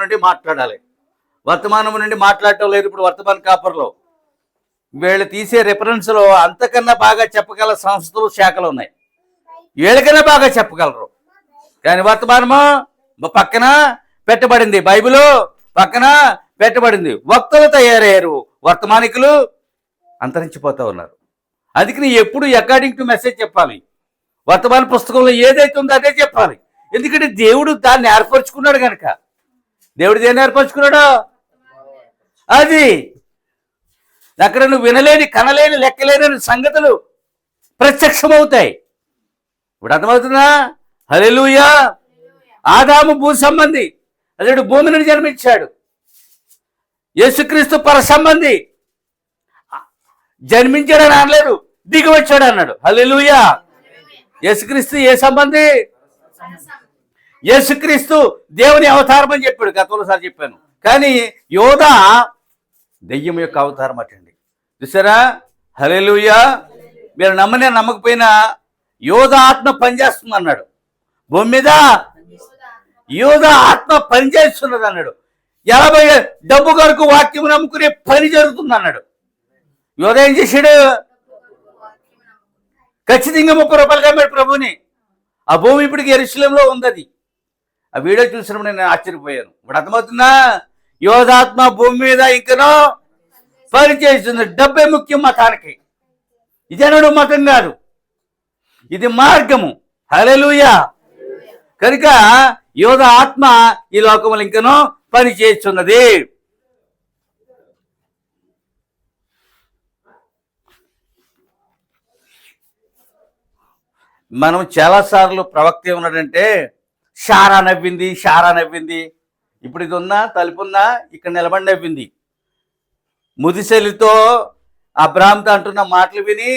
నుండి మాట్లాడాలి. వర్తమానం నుండి మాట్లాడటం లేదు. ఇప్పుడు వర్తమాన కాపర్లో వీళ్ళు తీసే రిఫరెన్స్లో అంతకన్నా బాగా చెప్పగల సంస్థలు, శాఖలు ఉన్నాయి. వీళ్ళకన్నా బాగా చెప్పగలరు. కానీ వర్తమానము పక్కన పెట్టబడింది, బైబిలు పక్కన పెట్టబడింది. వక్తలు తయారయ్యారు, వర్తమానికులు అంతరించిపోతూ ఉన్నారు. అందుకని ఎప్పుడు అకార్డింగ్ టు మెసేజ్ చెప్పాలి. వర్తమాన పుస్తకంలో ఏదైతే ఉందో అదే చెప్పాలి. ఎందుకంటే దేవుడు దాన్ని ఏర్పరచుకున్నాడు కనుక. దేవుడు దేన్ని ఏర్పరచుకున్నాడు? అది అక్కడ నువ్వు వినలేని, కనలేని, లెక్కలేని సంగతులు ప్రత్యక్షమవుతాయి. ఇప్పుడు అర్థమవుతుందా? హల్లెలూయా. ఆదాము భూ సంబంధి, అతడు భూమి నుండి జన్మించాడు. యేసుక్రీస్తు పర సంబంధి, జన్మించాడని అనలేదు, దిగి వచ్చాడు అన్నాడు. హల్లెలూయా. యేసుక్రీస్తు ఏ సంబంధి? యేసుక్రీస్తు దేవుని అవతారం అని చెప్పాడు, గతంలో సార్ చెప్పాను. కానీ యోధా దెయ్యం యొక్క అవతారం అటండి. చూసారా? హల్లెలూయా. మీరు నమ్మనే నమ్మకపోయినా యోధా ఆత్మ పనిచేస్తుంది అన్నాడు. భూమి మీద యోధా ఆత్మ పనిచేస్తున్నది అన్నాడు. 80 డబ్బు కొరకు వాక్యం నమ్ముకునే పని జరుగుతుంది అన్నాడు. యోధా ఏం చేశాడు? ఖచ్చితంగా 30 రూపాయలు అమ్మాడు ప్రభుని. ఆ భూమి ఇప్పటికి యెరూషలేములో ఉంది. అది ఆ వీడియో చూసినప్పుడు నేను ఆశ్చర్యపోయాను. ఇప్పుడు అర్థమవుతుందా? యోధాత్మ భూమి మీద ఇంకనో పని చేస్తుంది. డబ్బే ముఖ్యం మతానికి. ఇదేనాడు మతం కాదు, ఇది మార్గము. హల్లెలూయా. కనుక యోధ ఆత్మ ఈ లోకములు ఇంకనో పని చేస్తున్నది. మనం చాలాసార్లు ప్రవక్త ఏమన్నాడంటే షారా నవ్వింది, షారా నవ్వింది. ఇప్పుడు ఇది ఉన్నా, తలుపున్నా, ఇక్కడ నిలబడి నవ్వింది. ముదిశలితో అబ్రాహాంతో అంటున్న మాటలు విని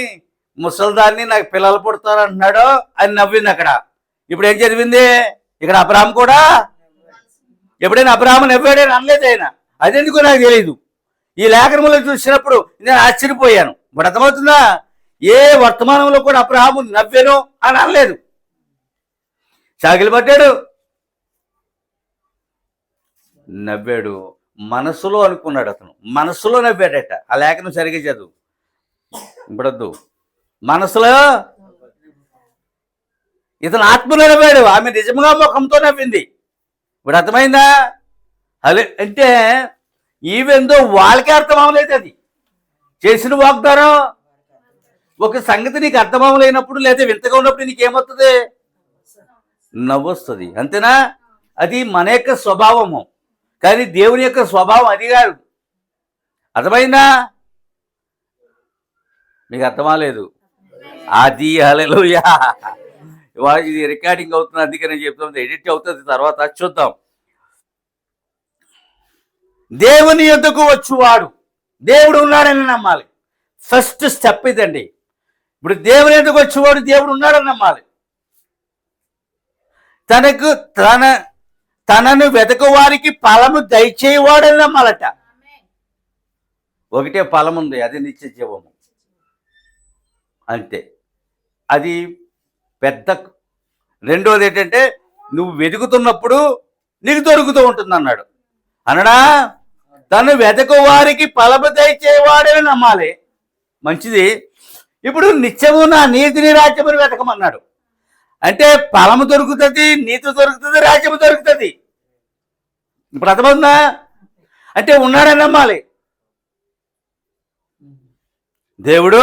ముసల్దాన్ని నాకు పిల్లలు పుడతారు అంటున్నాడు అని నవ్వింది అక్కడ. ఇప్పుడు ఏం చదివింది ఇక్కడ? అబ్రాహాం కూడా ఎప్పుడైనా అబ్రాహాం నవ్వాడని అనలేదు ఆయన. అదెందుకు నాకు తెలియదు. ఈ లేఖనంలో చూసినప్పుడు నేను ఆశ్చర్యపోయాను. ఇప్పుడు అర్థమవుతుందా? ఏ వర్తమానంలో కూడా అబ్రాహాము నవ్వాను అని అనలేదు. సాగిలి పట్టాడు, నవ్వాడు. మనసులో అనుకున్నాడు, అతను మనసులో నవ్వాడట. ఆ లేఖనం సరిగ్గా చదువు. ఇప్పుడొద్దు. మనసులో ఇతను ఆత్మలో నవ్వాడు, ఆమె నిజంగా ముఖంతో నవ్వింది. ఇప్పుడు అర్థమైందా? అదే అంటే ఈవెందో వాళ్ళకే అర్థం అవ్వలేదు. అది చేసిన వాగ్దానం. ఒక సంగతి నీకు అర్థం అవ్వలేనప్పుడు, లేదా వింతగా ఉన్నప్పుడు నీకేమవుతుంది? నవ్వొస్తుంది. అంతేనా? అది మన యొక్క స్వభావము. కానీ దేవుని యొక్క స్వభావం అది కాదు. అర్థమైందా? మీకు అర్థమలేదు అది. హల్లెలూయా. ఇది రికార్డింగ్ అవుతుంది, అందుకే నేను చెప్తాను. ఎడిట్ అవుతుంది, తర్వాత చూద్దాం. దేవుని యొద్దకు వచ్చువాడు, దేవుడు ఉన్నాడని నమ్మాలి. ఫస్ట్ స్టెప్ ఇదండి. ఇప్పుడు దేవుని యొద్దకు వచ్చేవాడు దేవుడు ఉన్నాడని నమ్మాలి. తనను వెతకు వారికి ఫలము దయచేవాడని నమ్మాలట. ఒకటే ఫలం ఉంది, అది నిత్య జీవము. అంతే. అది పెద్ద. రెండోది ఏంటంటే నువ్వు వెతుకుతున్నప్పుడు నీకు దొరుకుతూ ఉంటుంది అన్నాడు. అనడా? తను వెతకు వారికి ఫలము దయచేవాడని నమ్మాలి. మంచిది. ఇప్పుడు నిత్యము నా నీతిని రాజ్యముని వెతకమన్నాడు. అంటే ఫలము దొరుకుతుంది, నీతి దొరుకుతుంది, రాజ్యము దొరుకుతుంది. ఇప్పుడు అర్థమవుతుందా? అంటే ఉన్నాడని నమ్మాలి. దేవుడు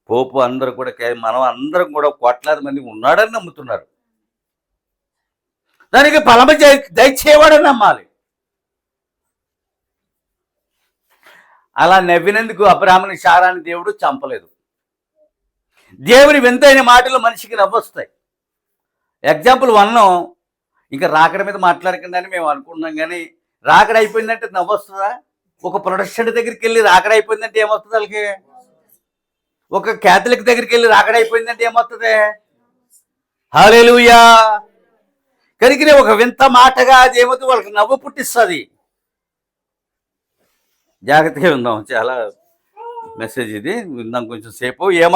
పోపు అందరూ కూడా, మనం అందరం కూడా కోట్లాది మంది ఉన్నాడని నమ్ముతున్నారు. దానికి ఫలము దయచేవాడని నమ్మాలి. అలా నవ్వినందుకు అబ్రాహాముని, షారాని దేవుడు చంపలేదు. దేవుని వింతైన మాటలు మనిషికి నవ్వొస్తాయి. ఎగ్జాంపుల్ 1. ఇంకా రాకడ మీద మాట్లాడకుండా అని మేము అనుకుంటున్నాం, కానీ రాకడ అయిపోయిందంటే నవ్వొస్తుందా? ఒక ప్రొడక్షన్ దగ్గరికి వెళ్ళి రాకడ అయిపోయిందంటే ఏమొస్తుంది వాళ్ళకి? ఒక క్యాథలిక్ దగ్గరికి వెళ్ళి రాకడ అయిపోయిందంటే ఏమొస్తుంది? హల్లెలూయా. కనుకనే ఒక వింత మాటగా అది ఏమవుతుంది? వాళ్ళకి నవ్వు పుట్టిస్తుంది. జాగ్రత్తగా ఉందాం. చాలా మెసేజ్ ఇది, విందాం కొంచెం సేపు. ఏ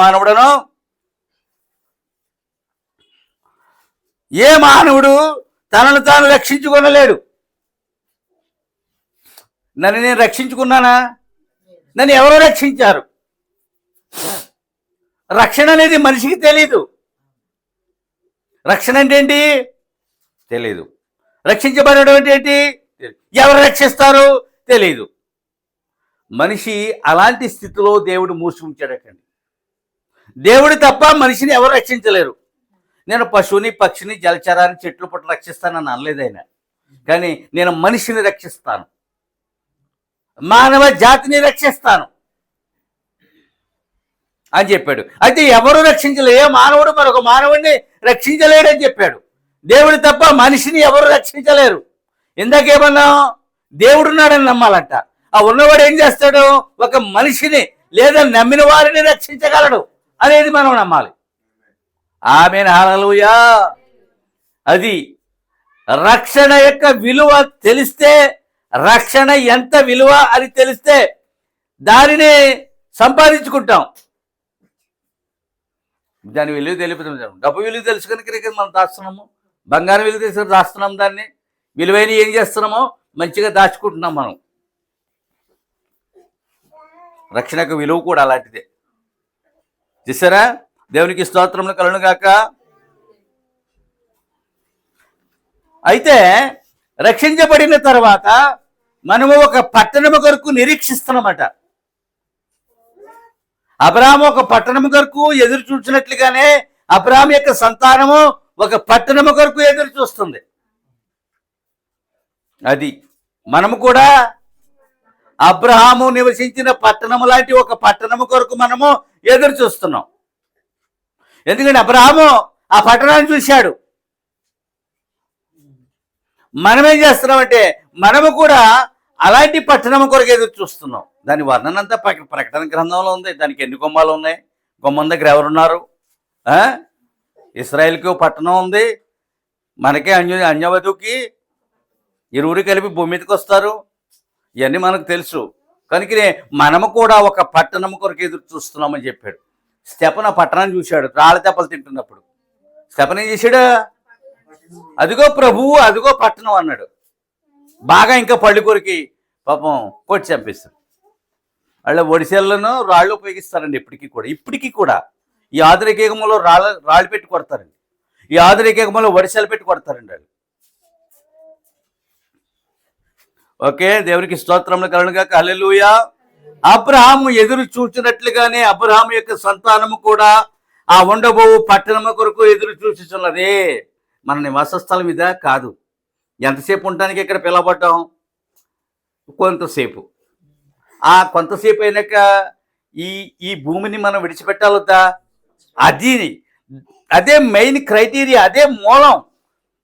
మానవుడు తనను తాను రక్షించుకొనలేడు. నన్ను నేను రక్షించుకున్నానా? నన్ను ఎవరో రక్షించారు. రక్షణ అనేది మనిషికి తెలీదు. రక్షణ అంటే ఏంటి తెలీదు. రక్షించబడడం అంటే ఏంటి, ఎవరు రక్షిస్తారు తెలీదు. మనిషి అలాంటి స్థితిలో దేవుడు మూసి ఉంచాడటండి. దేవుడు తప్ప మనిషిని ఎవరు రక్షించలేరు. నేను పశువుని, పక్షిని, జలచరాన్ని, చెట్లు పుట్ట రక్షిస్తానని అనలేదు ఆయన. కానీ నేను మనిషిని రక్షిస్తాను, మానవ జాతిని రక్షిస్తాను అని చెప్పాడు. అయితే ఎవరు రక్షించలే, ఏ మానవుడు మరొక మానవుడిని రక్షించలేడని చెప్పాడు. దేవుడు తప్ప మనిషిని ఎవరు రక్షించలేరు. ఇందాకేమన్నా దేవుడున్నాడని నమ్మాలంట. ఆ ఉన్నవాడు ఏం చేస్తాడు, ఒక మనిషిని లేదా నమ్మిన వారిని రక్షించగలడు అనేది మనం నమ్మాలి. ఆమేన్, హల్లెలూయా. అది రక్షణ యొక్క విలువ తెలిస్తే, రక్షణ ఎంత విలువ అని తెలిస్తే దానిని సంపాదించుకుంటాం. దాని విలువ తెలియదు. డబ్బు విలువ తెలుసుకుని మనం దాస్తున్నాము, బంగారం విలువ తెలుసుకుని దాస్తున్నాం. దాన్ని విలువైన ఏం చేస్తున్నామో మంచిగా దాచుకుంటున్నాం మనం. రక్షణకు విలువ కూడా అలాంటిదే. చూసారా? దేవునికి స్తోత్రములు కలుగును గాక. అయితే రక్షించబడిన తర్వాత మనము ఒక పట్టణము కొరకు నిరీక్షిస్తున్నామట. అబ్రాహాము ఒక పట్టణము కొరకు ఎదురు చూసినట్లుగానే అబ్రాహాము యొక్క సంతానము ఒక పట్టణము కొరకు ఎదురు చూస్తుంది. అది మనము కూడా అబ్రహాము నివసించిన పట్టణము లాంటి ఒక పట్టణము కొరకు మనము ఎదురు చూస్తున్నాం. ఎందుకంటే అబ్రహాము ఆ పట్టణాన్ని చూశాడు. మనం ఏం చేస్తున్నామంటే మనము కూడా అలాంటి పట్టణము కొరకు ఎదురు చూస్తున్నాం. దాని వర్ణన అంతా ప్రకటన గ్రంథంలో ఉంది. దానికి ఎన్ని గుమ్మాలు ఉన్నాయి, గుమ్మం దగ్గర ఎవరున్నారు? ఇశ్రాయేల్కి పట్టణం ఉంది, మనకే అన్యవధువుకి ఇరువురు కలిపి భూమి మీదకి వస్తారు. ఇవన్నీ మనకు తెలుసు. కనుకనే మనము కూడా ఒక పట్టణం కొరకు ఎదురు చూస్తున్నామని చెప్పాడు. స్టెఫను ఆ పట్టణాన్ని చూశాడు. రాళ్ళ తెప్పలు తింటున్నప్పుడు స్టెఫను ఏం చేశాడు? అదిగో ప్రభువు, అదిగో పట్టణం అన్నాడు. బాగా ఇంకా పళ్ళు కొరికి పాపం కొట్టి చంపిస్తారు. వాళ్ళ ఒడిశెలను రాళ్ళు ఉపయోగిస్తారండి ఇప్పటికీ కూడా ఈ ఆధునిక యుగంలో రాళ్ళు పెట్టి కొడతారండి. ఈ ఆధునిక యుగంలో ఒడిశెలు పెట్టి కొడతారండి వాళ్ళు. ఓకే, దేవునికి స్తోత్రములు కలుగును గాక. హల్లెలూయా. అబ్రహాము ఎదురు చూచినట్లుగానే అబ్రహాము యొక్క సంతానము కూడా ఆ ఉండబోవు పట్టణము కొరకు ఎదురు చూచుచున్నది. మన నివాస స్థలం ఇదా కాదు. ఎంతసేపు ఉండడానికి ఇక్కడ పిలవబడ్డాం? కొంతసేపు. ఆ కొంతసేపు అయినాక ఈ భూమిని మనం విడిచిపెట్టాలొద్దా? అదే మెయిన్ క్రైటీరియా, అదే మూలం.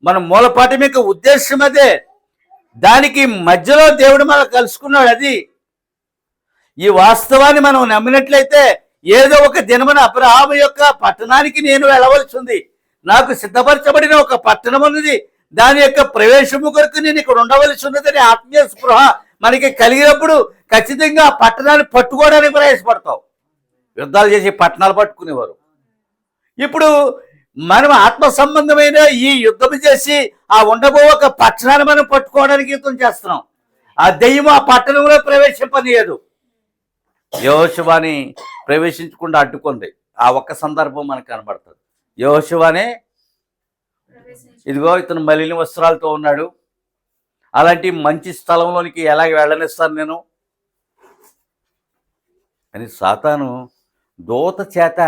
మన మూలపాఠం యొక్క ఉద్దేశం అదే. దానికి మధ్యలో దేవుడు మనం కలుసుకున్నాడు. అది ఈ వాస్తవాన్ని మనం నమ్మినట్లయితే ఏదో ఒక దినమున అబ్రహాము యొక్క పట్టణానికి నేను వెళ్ళవలసి ఉంది. నాకు సిద్ధపరచబడిన ఒక పట్టణం ఉన్నది, దాని యొక్క ప్రవేశము కొరకు నేను ఇక్కడ ఉండవలసి ఉన్నదని ఆత్మీయ స్పృహ మనకి కలిగినప్పుడు ఖచ్చితంగా ఆ పట్టణాన్ని పట్టుకోవడానికి ప్రయాసపడతాం. యుద్ధాలు చేసి పట్టణాలు పట్టుకునేవారు. ఇప్పుడు మనం ఆత్మ సంబంధమైన ఈ యుద్ధం చేసి ఆ ఉండబో ఒక పట్టణాన్ని మనం పట్టుకోవడానికి యుద్ధం చేస్తున్నాం. ఆ దెయ్యం ఆ పట్టణంలో ప్రవేశింపనీయదు. యెహోషువని ప్రవేశించకుండా అడ్డుకుంది. ఆ ఒక్క సందర్భం మనకు కనబడుతుంది. యెహోషువనే ఇదిగో ఇతను మలిన వస్త్రాలతో ఉన్నాడు, అలాంటి మంచి స్థలంలోనికి ఎలాగ వెళ్ళనిస్తాను నేను అని సాతాను దూత చేత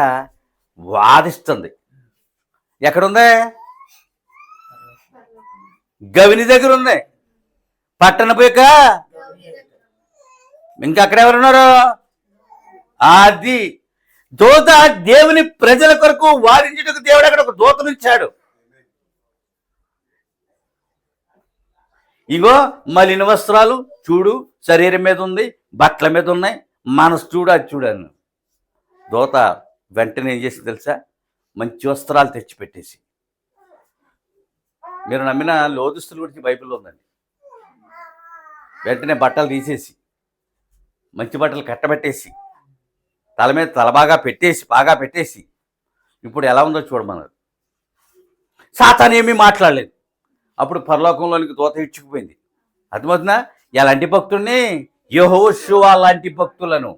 వాదిస్తుంది. ఎక్కడుంది? గవిని దగ్గర ఉంది. పట్టణపు యొక్క ఇంకా అక్కడ ఎవరున్నారు? అది దూత దేవుని ప్రజల కొరకు వాదించుటకు దేవుడు అక్కడ ఒక దూతనిచ్చాడు. ఇగో మలిన వస్త్రాలు చూడు, శరీరం మీద ఉంది, బట్టల మీద ఉన్నాయి, మనసు చూడు, అది చూడాను. దూత వెంటనే ఏం చేసి తెలుసా? మంచి వస్త్రాలు తెచ్చిపెట్టేసి, మీరు నమ్మిన లోదుస్తుల గురించి బైబిల్లో ఉందండి. వెంటనే బట్టలు తీసేసి మంచి బట్టలు కట్టబెట్టేసి తల మీద తల బాగా పెట్టేసి ఇప్పుడు ఎలా ఉందో చూడమన్నారు. సాతాను ఏమీ మాట్లాడలేదు. అప్పుడు పరలోకంలోనికి దూత ఇచ్చుకుపోయింది. అర్థమవుతుందా? ఎలాంటి భక్తుల్ని? యెహోషువ లాంటి భక్తులను.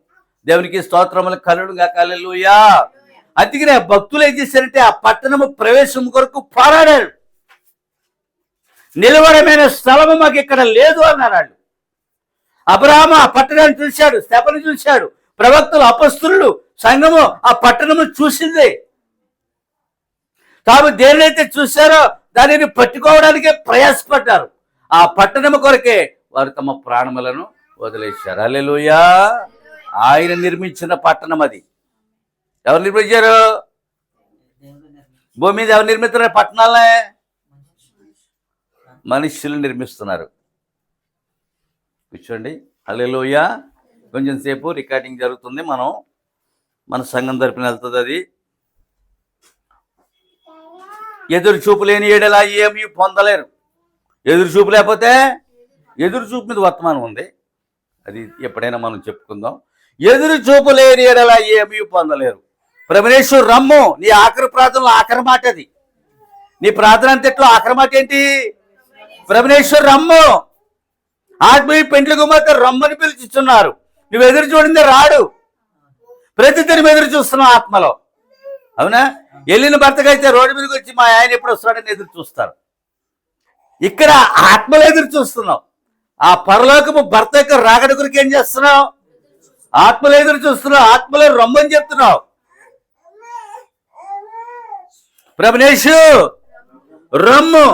దేవునికి స్తోత్రములు కలుగునుగా. హల్లెలూయా. అందుకనే భక్తులు ఏం చేశారంటే ఆ పట్టణము ప్రవేశం కొరకు పోరాడారు. నిలవడమైన స్థలము మాకు ఇక్కడ లేదు అన్నారు వాళ్ళు. అబ్రహాము ఆ పట్టణాన్ని చూశాడు, స్తెఫను చూశాడు, ప్రవక్తలు, అపొస్తలులు, సంఘము ఆ పట్టణము చూసింది. తాము దేనినైతే చూశారో దానిని పట్టుకోవడానికే ప్రయాసపడ్డారు. ఆ పట్టణము కొరకే వారు తమ ప్రాణములను వదిలేశారు. హల్లెలూయా. ఆయన నిర్మించిన పట్టణం అది. ఎవరు నిర్మించారు? భూమి మీద ఎవరు నిర్మిస్తున్నారు పట్టణాలనే? మనుషులు నిర్మిస్తున్నారు. కూర్చోండి. హల్లెలూయా. కొంచెం సేపు రికార్డింగ్ జరుగుతుంది. మన సంఘం తరపున వెళ్తుంది అది. ఎదురు చూపు లేని ఏడలా ఏమీ పొందలేరు. ఎదురు చూపు లేకపోతే, ఎదురు చూపు మీద వర్తమానం ఉంది, అది ఎప్పుడైనా మనం చెప్పుకుందాం. ఎదురు చూపు లేని ఏడలా ఏమీ పొందలేరు. ప్రభునేశ్వరు రమ్ము. నీ ఆఖరి ప్రార్థనలో ఆఖరి మాట అది. నీ ప్రార్థన అంతట్లో ఆఖరి మాట ఏంటి? ప్రభునేశ్వరు రమ్ము. ఆత్మీయ పెండ్లి కుమార్తె రమ్మని పిలుచుతున్నారు. నువ్వు ఎదురు చూడిందే రాడు. ప్రతి తరం ఎదురు చూస్తున్నావు ఆత్మలో. అవునా? వెళ్ళిన భర్తకైతే రోడ్డు మీదకి వచ్చి మా ఆయన ఎప్పుడు వస్తాడని ఎదురు చూస్తారు. ఇక్కడ ఆత్మలో ఎదురు చూస్తున్నావు. ఆ పరలోకము భర్త యొక్క రాకడ కొరకు ఏం చేస్తున్నావు? ఆత్మలో ఎదురు చూస్తున్నావు. ఆత్మలో రమ్మని చెప్తున్నావు. ప్రభునేషు రమ్ము.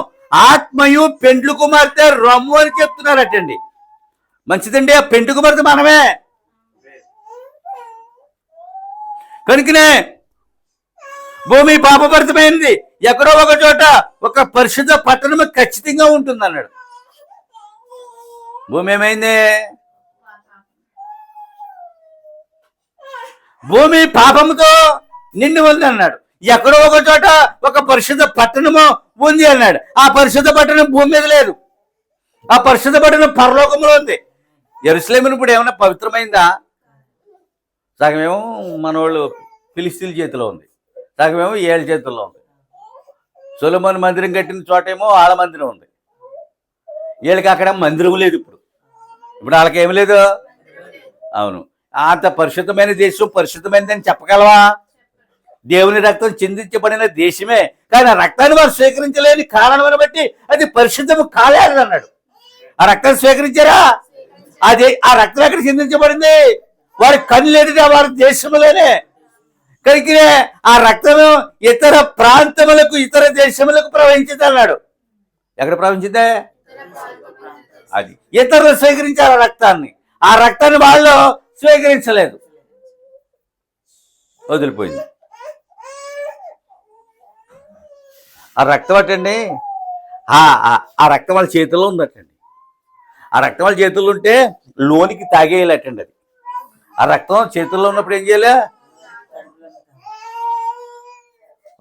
ఆత్మయు పెండ్లు కుమార్తె రమ్ము అని చెప్తున్నారటండి. మంచిదండి. ఆ పెండ్లు కుమార్తె మనమే. కనుకనే భూమి పాపభరితమైంది. ఎక్కడో ఒక చోట ఒక పరిశుద్ధ పట్టణము ఖచ్చితంగా ఉంటుంది అన్నాడు. భూమి ఏమైంది? భూమి పాపముతో నిండి ఉంది అన్నాడు. ఎక్కడో ఒక చోట ఒక పరిశుద్ధ పట్టణము ఉంది అన్నాడు. ఆ పరిశుద్ధ పట్టణం భూమి మీద లేదు. ఆ పరిశుద్ధ పట్టణం పరలోకంలో ఉంది. యెరూషలేము ఇప్పుడు ఏమైనా పవిత్రమైందా? సగమేమో మనోళ్ళు ఫిలిస్తీన్ల చేతిలో ఉంది, సగమేమో ఏళ్ళ చేతుల్లో ఉంది. సొలొమోను మందిరం కట్టిన చోటేమో ఆళ్ళ మందిరం ఉంది. వీళ్ళకి అక్కడ మందిరం లేదు. ఇప్పుడు వాళ్ళకి ఏమి లేదు. అవును. అంత పరిశుద్ధమైన దేశం పరిశుద్ధమైనదని చెప్పగలవా? దేవుని రక్తం చిందించబడిన దేశమే. కానీ ఆ రక్తాన్ని వారు స్వీకరించలేని కారణాన్ని బట్టి అది పరిశుద్ధము కాలేదు అన్నాడు. ఆ రక్తాన్ని స్వీకరించారా? అది ఆ రక్తం ఎక్కడ చిందించబడింది? వారి కన్నులు ఎదుట వారి దేశములోనే. కనుక ఆ రక్తము ఇతర ప్రాంతములకు, ఇతర దేశములకు ప్రవహించింది అన్నాడు. ఎక్కడ ప్రవహించిందే? అది ఇతరులు స్వీకరించారు ఆ రక్తాన్ని. ఆ రక్తాన్ని వాళ్ళు స్వీకరించలేదు, వదిలిపోయింది. ఆ రక్తం అటండి, ఆ రక్తం వాళ్ళ చేతుల్లో ఉందటండి. ఆ రక్తం వాళ్ళ చేతుల్లో ఉంటే లోనికి తాగేయాలటండి. అది ఆ రక్తం చేతుల్లో ఉన్నప్పుడు ఏం చేయాలి?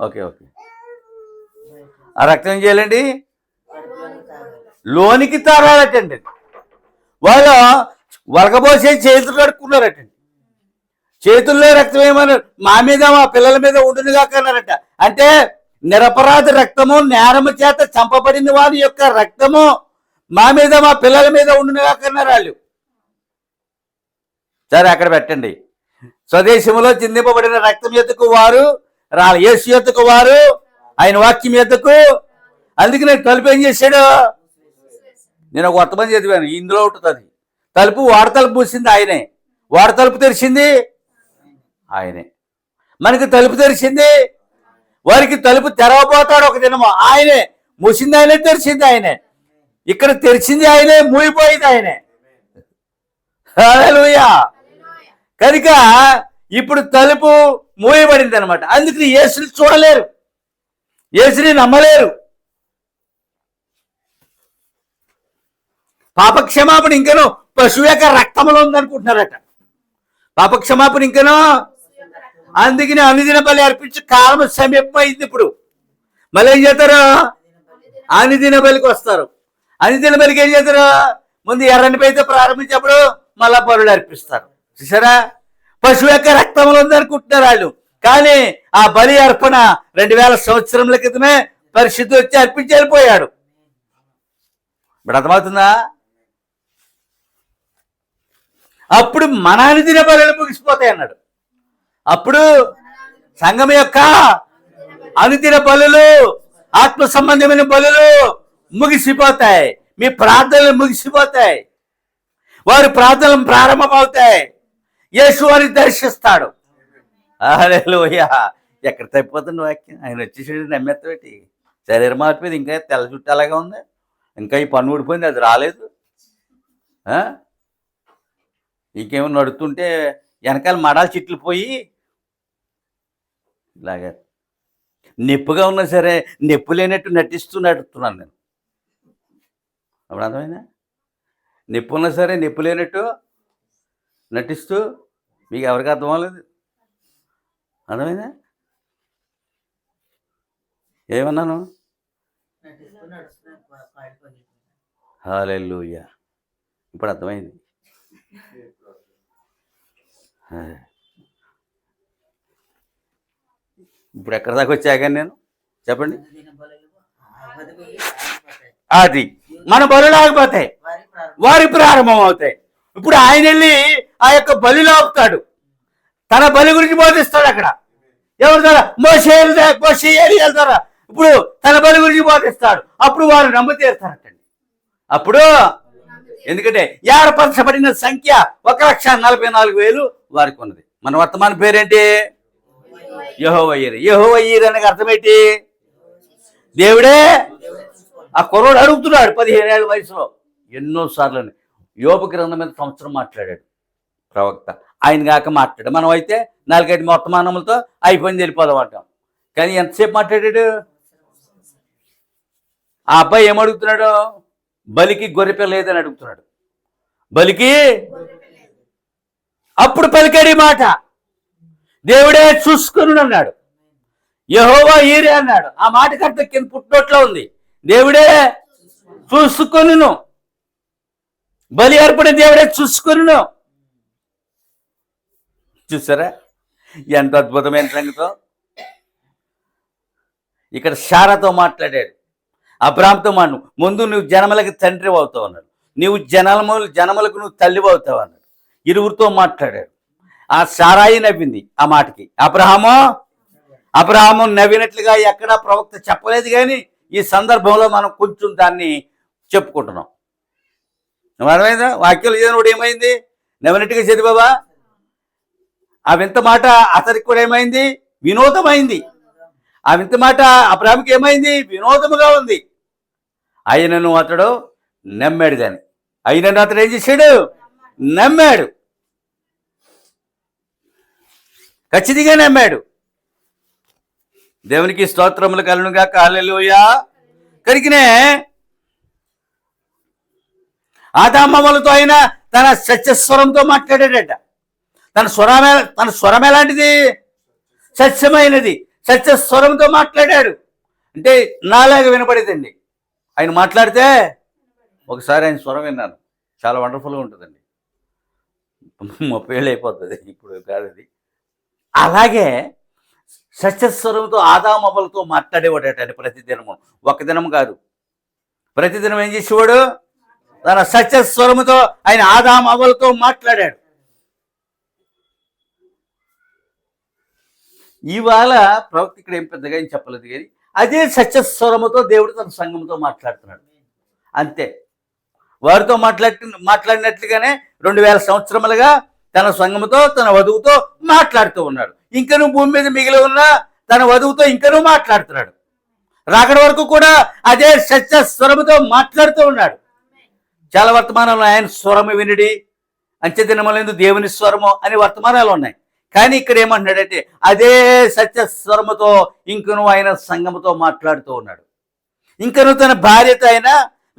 ఓకే. ఆ రక్తం ఏం చేయాలండి? లోనికి తాగాలటండి. వాళ్ళు వలకబోసే చేతులు కడుక్కున్నారటండి. చేతుల్లో రక్తం ఏమన్నారు? మా మీద మా పిల్లల మీద ఉండునుగా కన్నారట. అంటే నిరపరాధ రక్తము, నేరము చేత చంపబడిన వారి యొక్క రక్తము మా మీద మా పిల్లల మీద ఉండునుగా కన్నారు వాళ్ళు. సరే, అక్కడ పెట్టండి. స్వదేశంలో చిందింపబడిన రక్తం ఎత్తుకు వారు రాలి, యేసు ఎత్తుకు వారు ఆయన వాక్యం ఎత్తుకు. అందుకే నేను తలుపు ఏం చేశాడు? నేను ఒక కొత్త మంది చదివాను, ఇందులో ఉంటుంది. తలుపు వాడతలుపు పూసింది ఆయనే, వాడతలుపు తెరిచింది ఆయనే. మనకి తలుపు తెరిచింది, వారికి తలుపు తెరవబోతాడు ఒక దినము ఆయనే. మూసింది ఆయనే, తెరిచింది ఆయనే. ఇక్కడ తెరిచింది ఆయనే, మూయిపోయింది ఆయనే. హల్లెలూయా. కనుక ఇప్పుడు తలుపు మూయబడింది అనమాట. అందుకని యేసుని చూడలేరు, యేసుని నమ్మలేరు. పాపక్షమాపణ ఇంకనో పశువు యొక్క రక్తంలో ఉందనుకుంటున్నారట. పాపక్షమాపణ ఇంకనో. అందుకని అనుదిన బలి అర్పించి కాలం సమీపమైంది. ఇప్పుడు మళ్ళీ ఏం చేస్తారు? అనుదిన బలికి వస్తారు. అనుదిన బలికి ఏం చేస్తారు? ముందు ఎర్రని పైతే ప్రారంభించినప్పుడు మళ్ళా బలులు అర్పిస్తారు. చూసారా? పశువు యొక్క రక్తంలో ఉందనుకుంటున్నారు వాళ్ళు. కానీ ఆ బలి అర్పణ 2000 సంవత్సరముల క్రితమే పరిశుద్ధి వచ్చి అర్పించి వెళ్ళిపోయాడు. ఇప్పుడు అర్థమవుతుందా? అప్పుడు మన అనుదిన బలులు ముగిసిపోతాయి అన్నాడు. అప్పుడు సంఘం యొక్క అనుదిన బలులు, ఆత్మ సంబంధమైన బలులు ముగిసిపోతాయి. మీ ప్రార్థనలు ముగిసిపోతాయి. వారి ప్రార్థనలు ప్రారంభమవుతాయి. యేసు వారిని దర్శిస్తాడు. హల్లెలూయా. ఎక్కడ తప్పిపోతుంది వాక్యం? ఆయన వచ్చేసాడు, నమ్మేస్తావేటి? శరీరం మారిపోయింది, ఇంకా తెల్ల చుట్టూ అలాగే ఉంది, ఇంకా ఈ పన్ను ఊడిపోయింది, అది రాలేదు. ఇంకేమో నడుతుంటే వెనకాల మడాల చెట్లు పోయి ఇలాగా నొప్పిగా ఉన్నా సరే నొప్పి లేనట్టు నడుస్తున్నాను నేను. అప్పుడు అర్థమైందా? నొప్పి ఉన్నా సరే నొప్పి లేనట్టు నటిస్తూ, మీకు ఎవరికి అర్థం అవ్వలేదు? అర్థమైందా? ఏమన్నాను? హల్లెలూయా. ఇప్పుడు అర్థమైంది. ఇప్పుడు ఎక్కడి దాకా వచ్చాక నేను చెప్పండి. అది మన బలులు ఆగిపోతాయి, వారి ప్రారంభం అవుతాయి. ఇప్పుడు ఆయన వెళ్ళి ఆ యొక్క బలిలో ఆపుతాడు, తన బలి గురించి బోధిస్తాడు. అక్కడ ఎవరి ద్వారా? మోషే ఏలియాల ద్వారా ఇప్పుడు తన బలి గురించి బోధిస్తాడు. అప్పుడు వారు నమ్మతీరుతారటండి. అప్పుడు ఎందుకంటే ఏర్పరచబడిన సంఖ్య 1,44,000 వారికి ఉన్నది. మన వర్తమాన పేరేంటి? యెహోవా యీరే. యెహోవా యీరే అనగా అర్థం ఏంటి? దేవుడే. ఆ కుర్రోడు అడుగుతున్నాడు 15 ఏళ్ళ వయసులో ఎన్నోసార్లు. యోబు గ్రంథం మీద సంవత్సరం మాట్లాడాడు ప్రవక్త. ఆయన కాక మాట్లాడు. మనం అయితే 4-5 వర్తమానములతో అయిపోయింది, వెళ్ళిపోదాం అంటాం. కానీ ఎంతసేపు మాట్లాడాడు? ఆ అబ్బాయి ఏమడుగుతున్నాడు? బలికి గొర్రెపిల్ల లేదని అడుగుతున్నాడు. బలికి అప్పుడు పలికాడు ఈ మాట, దేవుడే చూసుకుని అన్నాడు, యెహోవా యీరే అన్నాడు. ఆ మాటకి అర్థం కింద పుట్టినట్లో ఉంది, దేవుడే చూసుకొనును. బలి ఏర్పడే దేవుడే చూసుకొనును. చూసారా ఎంత అద్భుతమైన సంగతో? ఇక్కడ శారాతో మాట్లాడాడు, అబ్రాహాముతో మాను, ముందు నువ్వు జనములకు తండ్రి అవుతావు అన్నాడు, నువ్వు జనములకు నువ్వు తల్లి అవుతావు అన్నాడు. ఇరువురితో మాట్లాడాడు. ఆ శారాయి నవ్వింది ఆ మాటకి. అబ్రహాము నవ్వినట్లుగా ఎక్కడా ప్రవక్త చెప్పలేదు, కానీ ఈ సందర్భంలో మనం కొంచెం దాన్ని చెప్పుకుంటున్నాం. అర్థమైందా? వాక్యాలు చదివినప్పుడు ఏమైంది? నవ్వినట్టుగా చదివావా? ఆ వింత మాట అతనికి కూడా ఏమైంది? వినోదమైంది. ఆ వింత మాట అబ్రహాముకి ఏమైంది? వినోదముగా ఉంది. ఆయనను అతడు నమ్మాడు. కానీ అయినను అతడు ఏం చేశాడు? నమ్మాడు. ఖచ్చితంగా నమ్మాడు. దేవునికి స్తోత్రములు కలుగునుగాక. హల్లెలూయా. కరికినే ఆదామమ్మలతో ఆయన తన సత్యస్వరంతో మాట్లాడాడట. తన స్వరం ఎలాంటిది? సత్యమైనది. సత్యస్వరంతో మాట్లాడాడు. అంటే నాలాగా వినపడేదండి. ఆయన మాట్లాడితే ఒకసారి ఆయన స్వరం విన్నాను, చాలా వండర్ఫుల్గా ఉంటుందండి. 30 ఏళ్ళు అయిపోతుంది, ఇప్పుడు కాదు అది. అలాగే సత్యస్వరంతో ఆదామవ్వలతో మాట్లాడేవాడట ప్రతిదినము. ఒక దినం కాదు, ప్రతిదినం ఏం చేసేవాడు? తన సత్యస్వరముతో ఆయన ఆదామవ్వలతో మాట్లాడాడు. ఇవాళ ప్రవక్త ఇక్కడ ఏం పెద్దగా ఏం చెప్పలేదు, కానీ అదే సత్యస్వరముతో దేవుడు తన సంఘంతో మాట్లాడుతున్నాడు. అంతే. వారితో మాట్లాడినట్లుగానే 2000 సంవత్సరములుగా తన సంఘముతో, తన వధువుతో మాట్లాడుతూ ఉన్నాడు. ఇంకనూ భూమి మీద మిగిలి ఉన్న తన వధువుతో ఇంకనూ మాట్లాడుతున్నాడు. రాకడ వరకు కూడా అదే సత్య స్వరముతో మాట్లాడుతూ ఉన్నాడు. చాలా వర్తమానాలు ఆయన స్వరము వినిడి, అంచె దినములందు దేవుని స్వరము అని వర్తమానాలు ఉన్నాయి. కానీ ఇక్కడ ఏమంటున్నాడంటే అదే సత్య స్వరముతో ఇంకనూ ఆయన సంఘముతో మాట్లాడుతూ ఉన్నాడు. ఇంకనూ తన భార్యతో ఆయన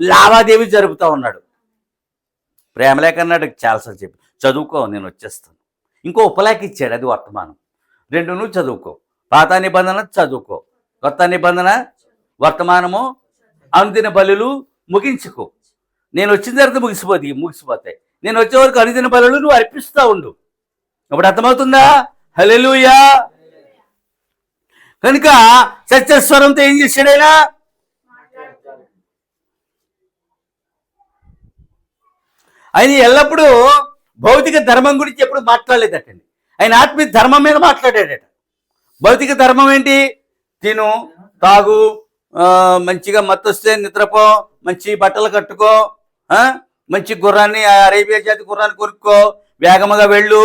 లావాదేవీ జరుపుతూ ఉన్నాడు. ప్రేమలేఖ అన్నాడు, చాలాసార్లు చెప్పి చదువుకో, నేను వచ్చేస్తాను. ఇంకో ఉపలేఖ ఇచ్చాడు, అది వర్తమానం. 2 చదువుకో. పాత నిబంధన చదువుకో, కొత్త నిబంధన వర్తమానము, అనుదిన బలులు ముగించుకో. నేను వచ్చిన తర్వాత ముగిసిపోతాయి. నేను వచ్చే వరకు అనుదిన బలులు నువ్వు అర్పిస్తూ ఉండు. ఇప్పుడు అర్థమవుతుందా? హల్లెలూయా. కనుక సత్యస్వరంతో ఏం చేశాడైనా? ఆయన ఎల్లప్పుడూ భౌతిక ధర్మం గురించి ఎప్పుడు మాట్లాడలేదటండి. ఆయన ఆత్మీయ ధర్మం మీద మాట్లాడాడట. భౌతిక ధర్మం ఏంటి? తిను, తాగు, మంచిగా మత్తొస్తే నిద్రపో, మంచి బట్టలు కట్టుకో, మంచి గుర్రాన్ని, అరేబియా జాతి గుర్రాన్ని కొనుక్కో, వేగముగా వెళ్ళు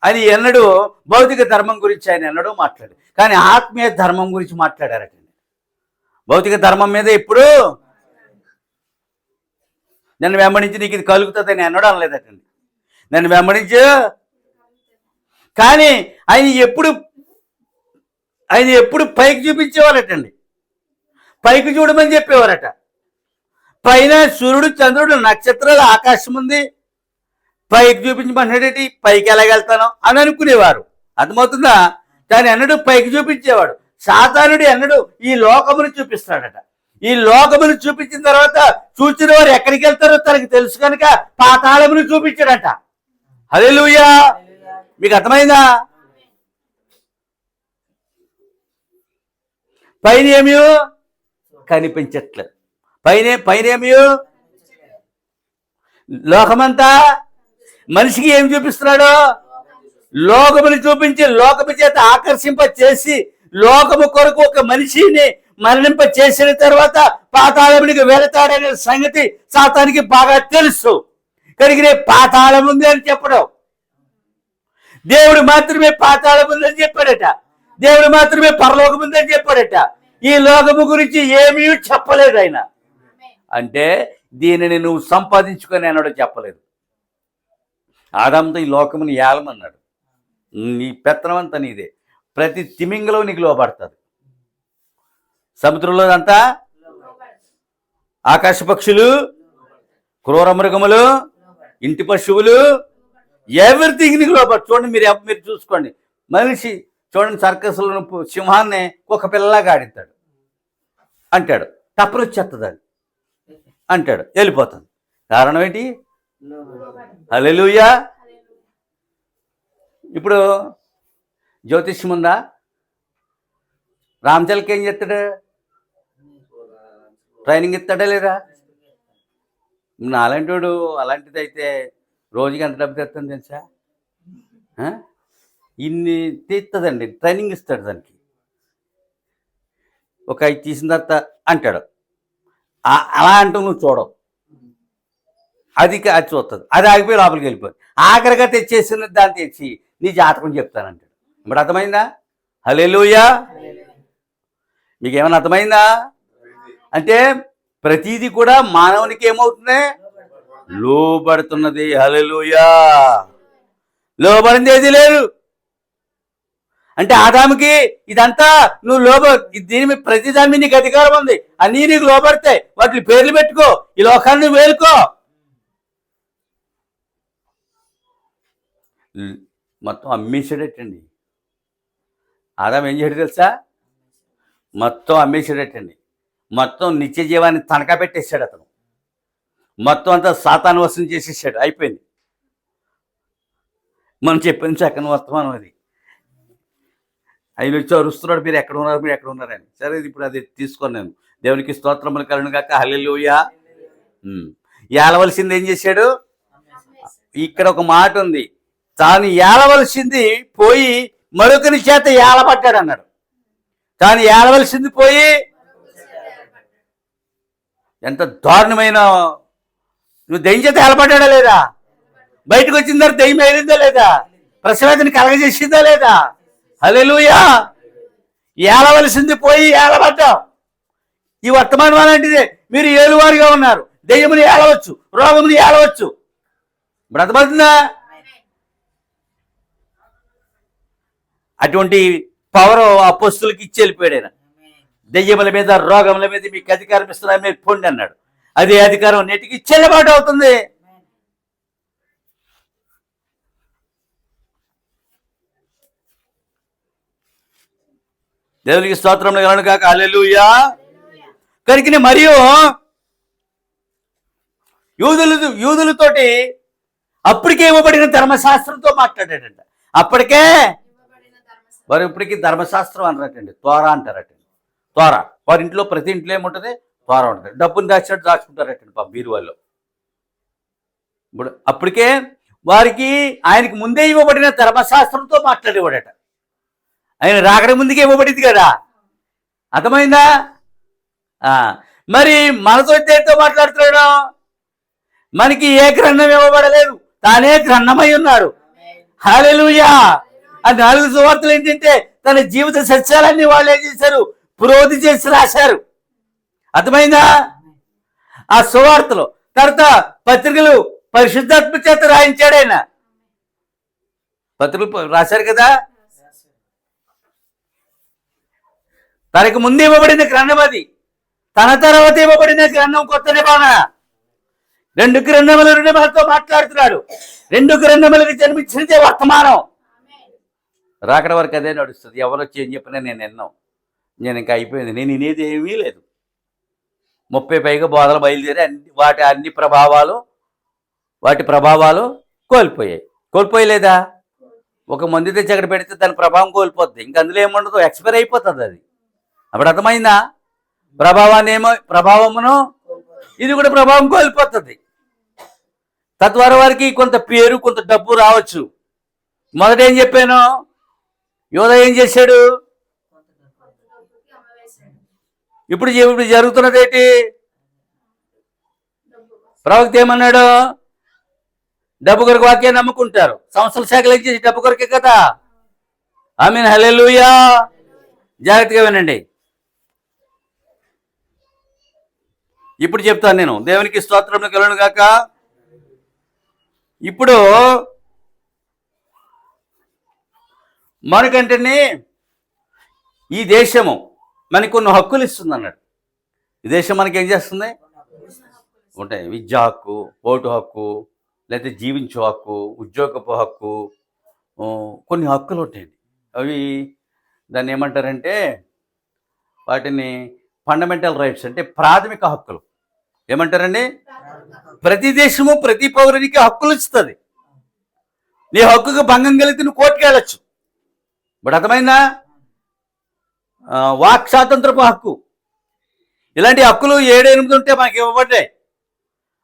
అని ఎన్నడూ భౌతిక ధర్మం గురించి ఆయన ఎన్నడూ మాట్లాడారు. కానీ ఆత్మీయ ధర్మం గురించి మాట్లాడారటండి. భౌతిక ధర్మం మీద ఎప్పుడు నన్ను వెంబడించి నీకు ఇది కలుగుతుందని ఎన్నడూ అనలేదటండి. నన్ను వెంబడించు. కానీ ఆయన ఎప్పుడు పైకి చూపించేవారటండి. పైకి చూడమని చెప్పేవారట. పైన సూర్యుడు, చంద్రుడు, నక్షత్రాలు, ఆకాశం ఉంది, పైకి చూపించమన్నాడేటి, పైకి ఎలాగెళ్తాను అని అనుకునేవారు. అర్థమవుతుందా? కానీ ఎన్నడూ పైకి చూపించేవాడు. సాతానుడు ఎన్నడూ ఈ లోకమును చూపిస్తాడట. ఈ లోకమును చూపించిన తర్వాత చూసిన వారు ఎక్కడికి వెళ్తారో తనకి తెలుసు కనుక పాతాళమును చూపించాడట. హల్లెలూయా! మీకు అర్థమైందా? పైన ఏమీ కనిపించట్లేదు. పైన ఏమీ లోకమంతా మనిషికి ఏం చూపిస్తున్నాడు? లోకముని చూపించి లోకము చేత ఆకర్షింప చేసి లోకము కొరకు ఒక మనిషిని మరణింప చేసిన తర్వాత పాతాళమునికి వెళతాడనే సంగతి సాతానికి బాగా తెలుసు. కనుక పాతాళం ఉంది అని చెప్పడం, దేవుడు మాత్రమే పాతాళం ఉందని చెప్పాడట. దేవుడు మాత్రమే పరలోకం ఉందని చెప్పాడట. ఈ లోకము గురించి ఏమీ చెప్పలేదు ఆయన. అంటే దీనిని నువ్వు సంపాదించుకొని అన్నాడు, చెప్పలేదు. ఆదాముతో ఈ లోకముని ఏలమన్నాడు. నీ పెత్తనం అంతా నీదే. ప్రతి తిమింగలో నీకు లోపడుతుంది. సముద్రంలో అంతా, ఆకాశ పక్షులు, క్రూర మృగములు, ఇంటి పశువులు, ఎవ్రీథింగ్ నీకు లోపడు. చూడండి, మీరు చూసుకోండి. మనిషి చూడండి, సర్కస్లో సింహాన్ని ఒక పిల్లలాగా ఆడిస్తాడు అంటాడు, తప్పరు వచ్చేస్తుంది అది అంటాడు, వెళ్ళిపోతుంది. కారణం ఏంటి? హల్లెలూయా! ఇప్పుడు జ్యోతిష్యం ఉందా? రామచలకి ఏం చెప్తాడు? ట్రైనింగ్ ఇస్తాడా లేదా? అలాంటి వాడు అలాంటిది అయితే రోజుకి ఎంత డబ్బు తెస్తాను తెలుసా? ఇన్ని తీస్తుందండి. ట్రైనింగ్ ఇస్తాడు దానికి. ఒక 5 తీసిన తర్వాత అంటాడు. అలా అంటూ నువ్వు చూడవు. అది చూస్తుంది. అది ఆగిపోయి లోపలికి వెళ్ళిపోతుంది. ఆఖరిగా తెచ్చేసిన దాన్ని తెచ్చి నీ జాతకం చెప్తానంటాడు. ఇప్పుడు అర్థమైందా? హల్లెలూయా! మీకేమైనా అర్థమైందా? అంటే ప్రతిదీ కూడా మానవునికి ఏమవుతుంది? లోబడుతున్నది. హల్లెలూయా! లోబడింది ఏది లేదు. అంటే ఆదాముకి ఇదంతా నువ్వు దీని మీద ప్రతి దాని మీద నీకు అధికారం ఉంది. అన్నీ నీకు లోబడతాయి. వాటి పేర్లు పెట్టుకో. ఈ లోకాన్ని వేలుకో. మొత్తం అమ్మేసాడటండి. ఆదాం ఏం చేయడు తెలుసా? మొత్తం అమ్మేసాడటండి. మొత్తం నిత్య జీవాన్ని తనఖా పెట్టేశాడు అతను. మొత్తం అంతా సాతాను వశం చేసేసాడు. అయిపోయింది. మనం చెప్పిన చక్కని వర్తమానం అది. ఆయన వచ్చి అరుస్తున్నాడు, మీరు ఎక్కడ ఉన్నారని. సరే, ఇప్పుడు అది తీసుకొని నేను దేవునికి స్తోత్రములు కలుగును గాక. హల్లెలూయా! ఏలవలసింది ఏం చేశాడు? ఇక్కడ ఒక మాట ఉంది, తాను ఏలవలసింది పోయి మరొకరి చేత ఏలబడ్డాడు అన్నాడు. తాను ఏలవలసింది పోయి, ఎంత దారుణమైన! నువ్వు దెయ్యం చేత ఏలబడ్డా లేదా? బయటకు వచ్చిన తర్వాత దెయ్యం ఏలిందా లేదా? ప్రసవేదన కలగజేసిందా లేదా? హల్లెలూయా! ఏలవలసింది పోయి ఏలబడ్డావు. ఈ వర్తమానం అలాంటిదే. మీరు ఏలువారిగా ఉన్నారు. దెయ్యముని ఏలవచ్చు, రోగముని ఏలవచ్చు. బ్రతమవుతుందా? అటువంటి పవర్ అపోస్తులకి ఇచ్చి వెళ్ళిపోయాడు ఆయన. దెయ్యముల మీద, రోగముల మీద మీకు అధికారం ఇస్తున్నా, మీరు పొండి అన్నాడు. అదే అధికారం నేటికి చెల్లుబాటు అవుతుంది. దేవునికి స్తోత్రం కలుగును గాక. హల్లెలూయా! కనుక మరియు యూదులతోటి అప్పటికే ఇవ్వబడిన ధర్మశాస్త్రంతో మాట్లాడాడంట. అప్పటికే వారు ఇప్పటికీ ధర్మశాస్త్రం అన్నారటండి. తోరా అంటారటండి. తోరా వారి ఇంట్లో, ప్రతి ఇంట్లో ఏముంటుంది? తోరా ఉంటుంది. డబ్బుని దాచినట్టు దాచుకుంటారటండి బీరువాళ్ళు. ఇప్పుడు అప్పటికే వారికి ఆయనకి ముందే ఇవ్వబడిన ధర్మశాస్త్రంతో మాట్లాడేవాడట. ఆయన రాకడ ముందుకే ఇవ్వబడింది కదా, అర్థమైందా? మరి మనతో దేంతో మాట్లాడుతున్నాడు? మనకి ఏ గ్రంథం ఇవ్వబడలేదు, తానే గ్రంథమై ఉన్నాడు. హల్లెలూయా. ఆ 4 సువార్తలు ఏంటంటే తన జీవిత సత్యాలన్నీ వాళ్ళు ఏం చేశారు? పురోధి చేసి రాశారు. అర్థమైందా? ఆ సువార్తలు తర్వాత పత్రికలు పరిశుద్ధాత్మ చేత రాయించాడు ఆయన. పత్రికలు రాశారు కదా. తనకు ముందు ఇవ్వబడిన గ్రంథం అది, తన తర్వాత ఇవ్వబడిన గ్రంథం కొత్త నిబంధన. 2 గ్రంథముల మనతో మాట్లాడుతున్నాడు. 2 గ్రంథములకు జన్మించినదే వర్తమానం. రాకడ వరకు అదే నడుస్తుంది. ఎవరు వచ్చి ఏం చెప్పినా నేను విన్నాం, నేను ఇంకా అయిపోయింది, నేను వినేది ఏమీ లేదు. 30 పైగా బోధలు బయలుదేరి వాటి ప్రభావాలు కోల్పోయలేదా? ఒక మందు తెచ్చి అక్కడ పెడితే దాని ప్రభావం కోల్పోద్ది, ఇంక అందులో ఏముండదు, ఎక్స్పైర్ అయిపోతుంది అది. అప్పుడు అర్థమైందా? ప్రభావమును ఇది కూడా ప్రభావం కోల్పోతుంది. తద్వారా వారికి కొంత పేరు కొంత డబ్బు రావచ్చు. మొదట ఏం చెప్పాను? యోధ ఏం చేశాడు? ఇప్పుడు జరుగుతున్నది ఏంటి? ప్రవక్త ఏమన్నాడు? డబ్బు కొరకు వాక్యాన్ని నమ్ముకుంటారు. సంస్థల శాఖలు ఏం చేసి డబ్బు కొరకే కదా. ఆమేన్, హల్లెలూయా. జాగ్రత్తగా వినండి. ఇప్పుడు చెప్తాను నేను. దేవునికి స్తోత్రం కలుగును గాక. ఇప్పుడు మనకంటేనే ఈ దేశము మనకి కొన్ని హక్కులు ఇస్తుంది అన్నాడు. ఈ దేశం మనకి ఏం చేస్తుంది? ఉంటాయి. విద్యా హక్కు, ఓటు హక్కు, లేకపోతే జీవించే హక్కు, ఉద్యోగపు హక్కు, కొన్ని హక్కులు ఉంటాయండి. అవి దాన్ని ఏమంటారంటే వాటిని ఫండమెంటల్ రైట్స్, అంటే ప్రాథమిక హక్కులు. ఏమంటారండి? ప్రతి దేశము ప్రతి పౌరునికి హక్కులు ఇస్తుంది. నీ హక్కుకు భంగం కలిగితే నువ్వు కోర్టుకు వెళ్ళచ్చు. బట్ అర్థమైందా? వాక్ స్వాతంత్రపు హక్కు, ఇలాంటి హక్కులు 7-8 ఉంటే మనకి ఇవ్వబడ్డాయి.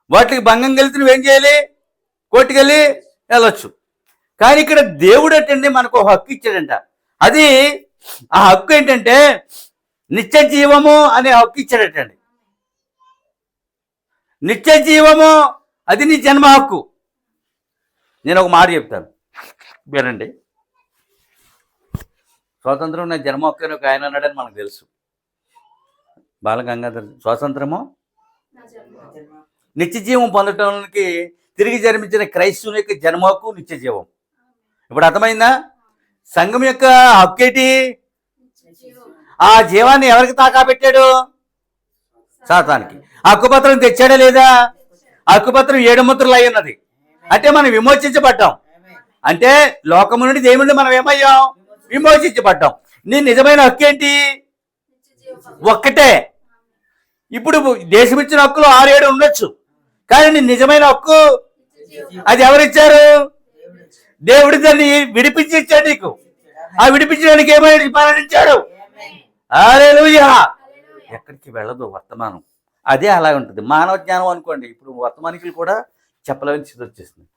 వాటికి భంగం కలిగితే నువ్వేం చేయాలి? కోర్టుకు వెళ్ళి వెళ్ళొచ్చు. కానీ ఇక్కడ దేవుడు ఏంటంటే మనకు హక్కు ఇచ్చాడంట. అది ఆ హక్కు ఏంటంటే నిత్య జీవము అనే హక్కు ఇచ్చాడటండి. నిత్య జీవము అది నీ జన్మ హక్కు. నేను ఒక మాట చెప్తాను వినండి. స్వాతంత్రం నా జన్మ హక్కు అని ఒక ఆయన అన్నాడని మనకు తెలుసు. బాలగంగాధర్ స్వాతంత్రము నిత్య జీవం పొందటానికి తిరిగి జన్మించిన క్రైస్తవుని యొక్క జన్మ హక్కు నిత్య జీవం. ఇప్పుడు అర్థమైందా? సంఘం యొక్క హక్కు ఏంటి? ఆ జీవాన్ని ఎవరికి తాకా పెట్టాడు? సాతానికి. హక్కుపత్రం తెచ్చాడా లేదా? హక్కుపత్రం 7 ముద్రలు అయి ఉన్నది. అంటే మనం విమోచించబడ్డాం. అంటే లోకము నుండి దేవుడి మనం ఏమయ్యాం? విమోచించబడ్డాం. నీ నిజమైన హక్కు ఏంటి? ఒక్కటే. ఇప్పుడు దేశం ఇచ్చిన హక్కులు 6-7 ఉండొచ్చు, కానీ నీ నిజమైన హక్కు అది ఎవరిచ్చారు? దేవుడి దాన్ని విడిపించి ఇచ్చాడు నీకు. ఆ విడిపించడానికి ఏమైనా మరణించాడు. హల్లెలూయా. ఎక్కడికి వెళ్ళదు వర్తమానం. అదే అలా ఉంటుంది. మానవ జ్ఞానం అనుకోండి. ఇప్పుడు వర్తమానికులు కూడా చెప్పలేని స్థితి వచ్చేస్తుంది.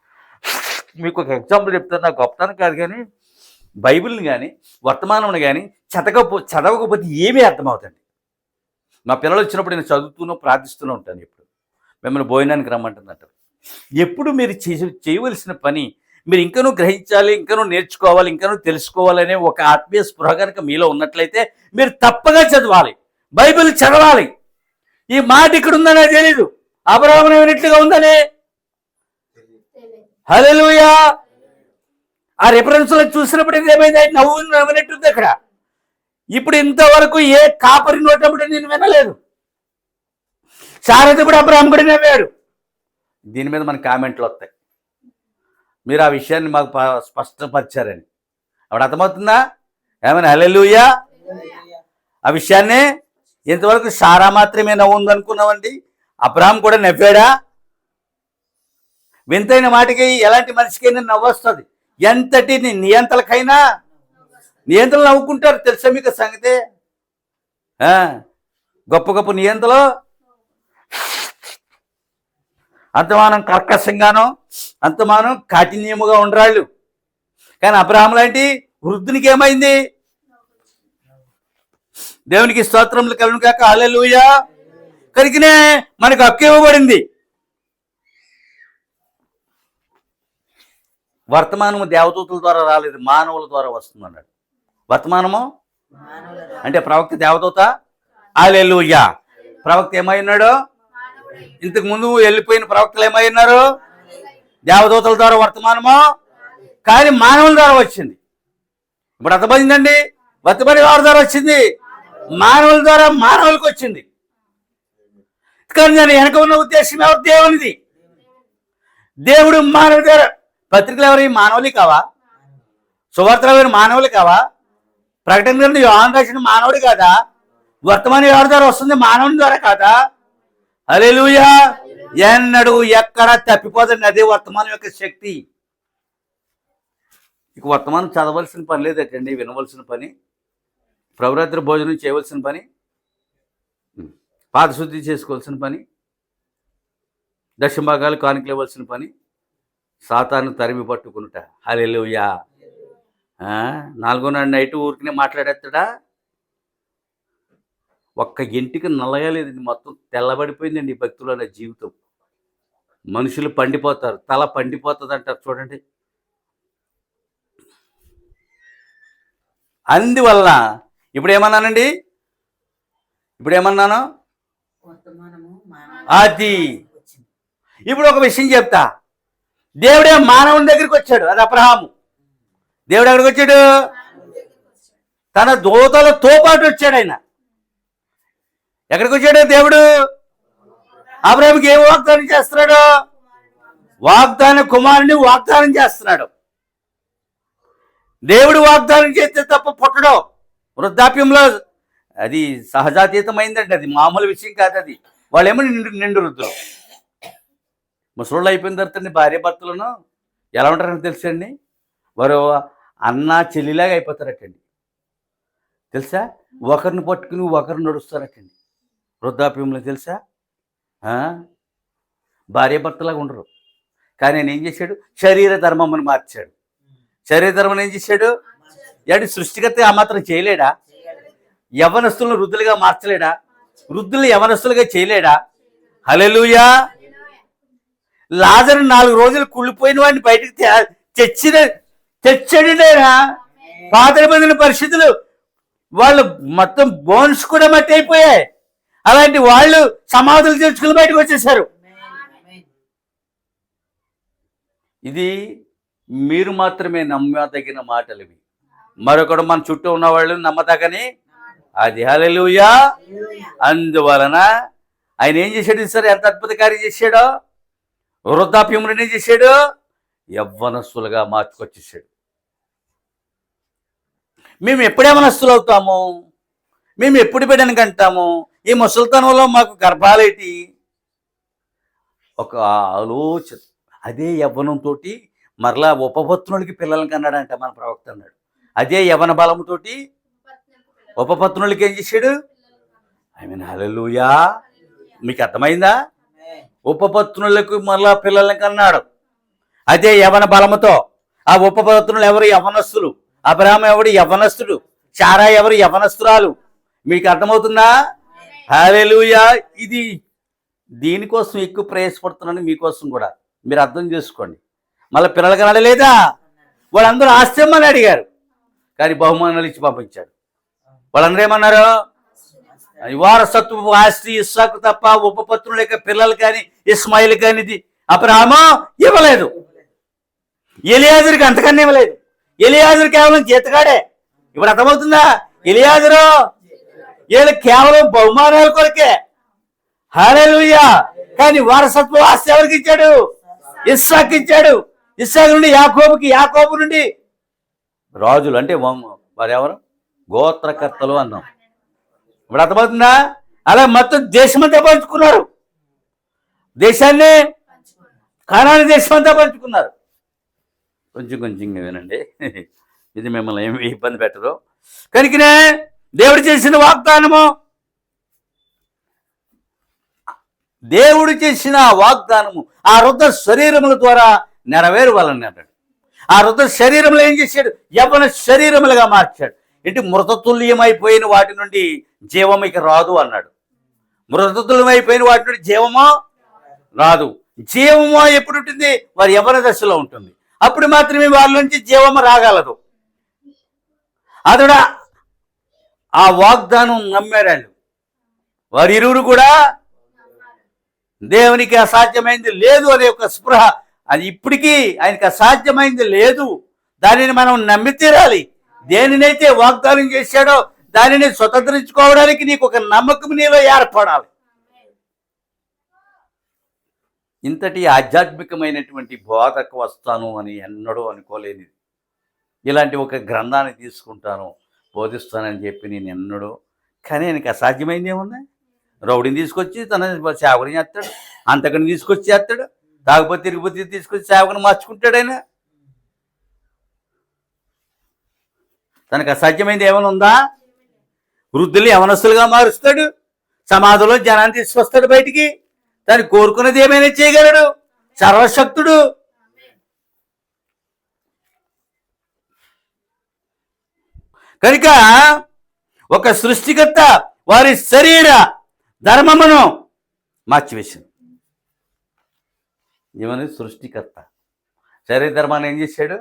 మీకు ఒక ఎగ్జాంపుల్ చెప్తాను. నాకు గొప్పతనం కాదు, కానీ బైబిల్ని కానీ వర్తమానం కానీ చదవకపోతే ఏమీ అర్థమవుతుంది. మా పిల్లలు వచ్చినప్పుడు నేను చదువుతూనో ప్రార్థిస్తూనే ఉంటాను. ఎప్పుడు మిమ్మల్ని భోజనానికి రమ్మంటుందంటారు. ఎప్పుడు మీరు చేయవలసిన పని మీరు ఇంకనూ గ్రహించాలి, ఇంకనూ నేర్చుకోవాలి, ఇంకనూ తెలుసుకోవాలనే ఒక ఆత్మీయ స్పృహ కనుక మీలో ఉన్నట్లయితే మీరు తప్పగా చదవాలి, బైబిల్ చదవాలి. ఈ మాట ఇక్కడ ఉందనే తెలీదు, అబ్రహాము వినట్లుగా ఉందనే. హల్లెలూయా. ఆ రిఫరెన్స్ లో చూసినప్పుడు ఏమైంది? నవ్వినట్టుంది అక్కడ. ఇప్పుడు ఇంతవరకు ఏ కాపరి నోటప్పుడు నేను వినలేదు. సారథి కూడా అబ్రహాము కూడా నవ్వాడు. దీని మీద మన కామెంట్లు వస్తాయి. మీరు ఆ విషయాన్ని మాకు స్పష్టపరిచారని. అప్పుడు అర్థమవుతుందా? ఏమైనా హల్లెలూయా. ఆ విషయాన్ని ఇంతవరకు సారా మాత్రమే నవ్వుందనుకున్నామండి. అబ్రహాం కూడా నవ్వాడా? వింతైన మాటకి ఎలాంటి మనిషికైనా నవ్వొస్తుంది. ఎంతటి నియంతలకైనా నియంతలు నవ్వుకుంటారు. తెలుసా మీకు సంగతే? గొప్ప గొప్ప నియంతలు అంతమానం కర్కశంగానో అంతమానం కాఠిన్యముగా ఉండరాళ్ళు. కానీ అబ్రహాము లాంటి వృద్ధునికి ఏమైంది? దేవునికి స్తోత్రములు కలుగును గాక. హల్లెలూయా. కనుకనే మనకు హక్కు ఇవ్వబడింది. వర్తమానము దేవదూతల ద్వారా రాలేదు, మానవుల ద్వారా వస్తుంది అన్నాడు. వర్తమానము అంటే ప్రవక్త దేవదూత? హల్లెలూయా. ప్రవక్త ఏమై ఉన్నాడు? ఇంతకు ముందు వెళ్ళిపోయిన ప్రవక్తలు ఏమై ఉన్నారు? దేవదూతల ద్వారా వర్తమానము, కానీ మానవుల ద్వారా వచ్చింది. ఇప్పుడు అర్థమైందండి. వర్తమానం ఎవరి ద్వారా వచ్చింది? మానవుల ద్వారా మానవులకు వచ్చింది. కానీ నేను వెనక ఉన్న ఉద్దేశం ఎవరు? దేవునిది. దేవుడు మానవుడి ద్వారా. పత్రికలు ఎవరి? మానవులే కావా? సువార్తలు ఎవరి? మానవులే కావా? ప్రకటన గ్రంథం యోహాను రాసిన మానవుడు కాదా? వర్తమానం ఎవరి ద్వారా వస్తుంది? మానవుని ద్వారా కాదా? హల్లెలూయా. ఎన్నడూ ఎక్కడ తప్పిపోదండి. అదే వర్తమానం యొక్క శక్తి. ఇక వర్తమానం చదవలసిన పని లేదటండి, వినవలసిన పని, ప్రభురాత్రి భోజనం చేయవలసిన పని, పాదశుద్ధి చేసుకోవాల్సిన పని, దశభాగాలు కానుకలు ఇవ్వాల్సిన పని, సాతాను తరిమి పట్టుకునుట. హల్లెలూయా. 4వ నాడు నైట్ ఊరికనే మాట్లాడేస్తాడా? ఒక్క ఇంటికి నల్లగా లేదండి, మొత్తం తెల్లబడిపోయిందండి ఈ భక్తుల జీవితం. మనుషులు పండిపోతారు, తల పండిపోతుంది అంటారు చూడండి. అందువల్ల ఇప్పుడు ఏమన్నానండి? అది ఇప్పుడు ఒక విషయం చెప్తా. దేవుడే మానవుని దగ్గరికి వచ్చాడు. అది అబ్రహాము. దేవుడు ఎక్కడికి వచ్చాడు? తన దూతలతో పాటు వచ్చాడు. ఆయన ఎక్కడికి వచ్చాడు? దేవుడు అబ్రహాముకి ఏం వాగ్దానం చేస్తున్నాడు? వాగ్దాన కుమారుని వాగ్దానం చేస్తున్నాడు. దేవుడు వాగ్దానం చేస్తే తప్ప పుట్టడం వృద్ధాప్యంలో అది సహజాతీతమైందండి. అది మామూలు విషయం కాదు. అది వాళ్ళేమో నిండు వృద్ధులు. ముసలోళ్ళు అయిపోయిన తర్వాత భార్య భర్తలను ఎలా ఉంటారని తెలుసండి? వారు అన్న చెల్లిలాగా అయిపోతారటండి. తెలుసా? ఒకరిని పట్టుకుని ఒకరు నడుస్తారటండి వృద్ధాప్యంలో. తెలుసా? భార్య భర్తలాగా ఉండరు. కానీ ఆయన ఏం చేశాడు? శరీర ధర్మమ్మని మార్చాడు. శరీర ధర్మం ఏం చేశాడు? అంటే సృష్టికర్త ఆ మాత్రం చేయలేడా? యవనస్తులను వృద్ధులుగా మార్చలేడా? వృద్ధులు యవనస్తులుగా చేయలేడా? హల్లెలూయా. లాజరు 4 రోజులు కుళ్ళిపోయిన వాడిని బయటకు తెచ్చాడునేనా? పాత నిబంధన పరిస్థితులు వాళ్ళు మొత్తం బోన్స్ కూడా మట్టి అయిపోయాయి. అలాంటి వాళ్ళు సమాధులు తెచ్చుకుని బయటకు వచ్చేసారు. ఇది మీరు మాత్రమే నమ్మదగిన మాటలు ఇవి. మరొకడు మన చుట్టూ ఉన్న వాళ్ళు నమ్మదగని అది. హల్లెలూయా. అందువలన ఆయన ఏం చేశాడు సరే? ఎంత అద్భుత కార్యం చేశాడో! వృద్ధాప్యమును ఏం చేశాడు? యవ్వనస్తులుగా మార్చుకొచ్చేసాడు. మేము ఎప్పుడు యవ్వనస్తులు అవుతాము? మేము ఎప్పుడు బిడ్డను కంటాము? ఈ ముసలితనంలో మాకు గర్భాలేటి? ఒక ఆలోచన. అదే యవ్వనంతో మరలా ఉపపత్నులకి పిల్లలకి కన్నాడంట మన ప్రవక్త అన్నాడు. అదే యవ్వన బలంతో ఉపపత్నులకి ఏం చేశాడు? హల్లెలూయా. మీకు అర్థమైందా? ఉపపత్నులకు మరలా పిల్లలకి కన్నాడు. అదే యవ్వన బలముతో. ఆ ఉపపత్నులు ఎవరు? యవ్వనస్తులు. అబ్రహాము ఎవడు? యవ్వనస్తుడు. శారా ఎవరు? యవ్వనస్తురాలు. మీకు అర్థమవుతుందా? హల్లెలూయా. ఇది దీనికోసం ఎక్కువ ప్రయాసపడుతున్నాను, మీకోసం కూడా. మీరు అర్థం చేసుకోండి. మళ్ళీ పిల్లలకి అనలేదా? వాళ్ళందరూ ఆస్తిమ్మని అడిగారు, కానీ బహుమానాలు ఇచ్చి పంపించాడు. వాళ్ళందరూ ఏమన్నారు? వారసత్వ ఆస్తి ఇస్సాకు తప్ప ఉపపత్నుల యొక్క పిల్లలు కానీ ఇస్మాయిల్ కానీ అబ్రహాము ఇవ్వలేదు. ఎలియాజరుకి అంతకన్నా ఇవ్వలేదు. ఎలియాజరు కేవలం జీతగాడే. ఇప్పుడు అర్థమవుతుందా? ఎలియాజరు వీళ్ళు కేవలం బహుమానాల కొరకే. హల్లెలూయా. కానీ వారసత్వ ఆస్తి ఎవరికి ఇచ్చాడు? ఇస్సాకు ఇచ్చాడు. ఇస్సాకు నుండి యాకోబుకి, యాకోబు నుండి రాజులు. అంటే వారెవరు? గోత్రకర్తలు అన్నాం. ఇప్పుడు అర్థమవుతుందా? అలా మొత్తం దేశమంతా పంచుకున్నారు. దేశాన్ని, కానాని దేశమంతా పంచుకున్నారు. కొంచెం వినండి, ఇది మిమ్మల్ని ఏమి ఇబ్బంది పెట్టదు. కనుకనే దేవుడు చేసిన వాగ్దానము దేవుడు చేసిన ఆ వాగ్దానము ఆ వృద్ధ శరీరముల ద్వారా నెరవేరవాలని అన్నాడు. ఆ వృద్ధ శరీరంలో ఏం చేశాడు? యవ్వన శరీరములుగా మార్చాడు. ఏంటి? మృతతుల్యమైపోయిన వాటి నుండి జీవం ఇక రాదు అన్నాడు. మృతతుల్యమైపోయిన వాటి నుండి జీవమో రాదు. జీవము ఎప్పుడు ఉంటుంది? వారి యవ్వన దశలో ఉంటుంది. అప్పుడు మాత్రమే వాళ్ళ నుంచి జీవము రాగలదు. అతడు ఆ వాగ్దానం నమ్మాడు. వారి ఇరువురు కూడా దేవునికి అసాధ్యమైంది లేదు అనే ఒక స్పృహ, అది ఇప్పటికీ ఆయనకి అసాధ్యమైంది లేదు, దానిని మనం నమ్మి తీరాలి. దేనినైతే వాగ్దానం చేశాడో దానిని స్వతంత్రించుకోవడానికి నీకు ఒక నమ్మకం నీలో ఏర్పడాలి. ఇంతటి ఆధ్యాత్మికమైనటువంటి బోధకు వస్తాను అని ఎన్నడూ అనుకోలేదు. ఇలాంటి ఒక గ్రంథాన్ని తీసుకుంటాను, బోధిస్తానని చెప్పి నేను ఎన్నడూ. కానీ ఆయనకి అసాధ్యమైంది ఏముంది? రౌడీని తీసుకొచ్చి తన సేవకుని చేస్తాడు, అంతకని తీసుకొచ్చి చేస్తాడు, తాగుపోతే తిరిగిపోతే తీసుకొచ్చి సేవకుని మార్చుకుంటాడు. ఆయన తనకు అసాధ్యమైంది ఏమైనా ఉందా? వృద్ధులు యవనస్తులుగా మారుస్తాడు, సమాధిలో జనాన్ని తీసుకొస్తాడు బయటికి. దాన్ని కోరుకున్నది ఏమైనా చేయగలడు, సర్వశక్తుడు. కనుక ఒక సృష్టికర్త వారి శరీర ధర్మమును మార్చివేశాడు. ఏమని? సృష్టికర్త శరీర ధర్మాన్ని ఏం చేశాడు?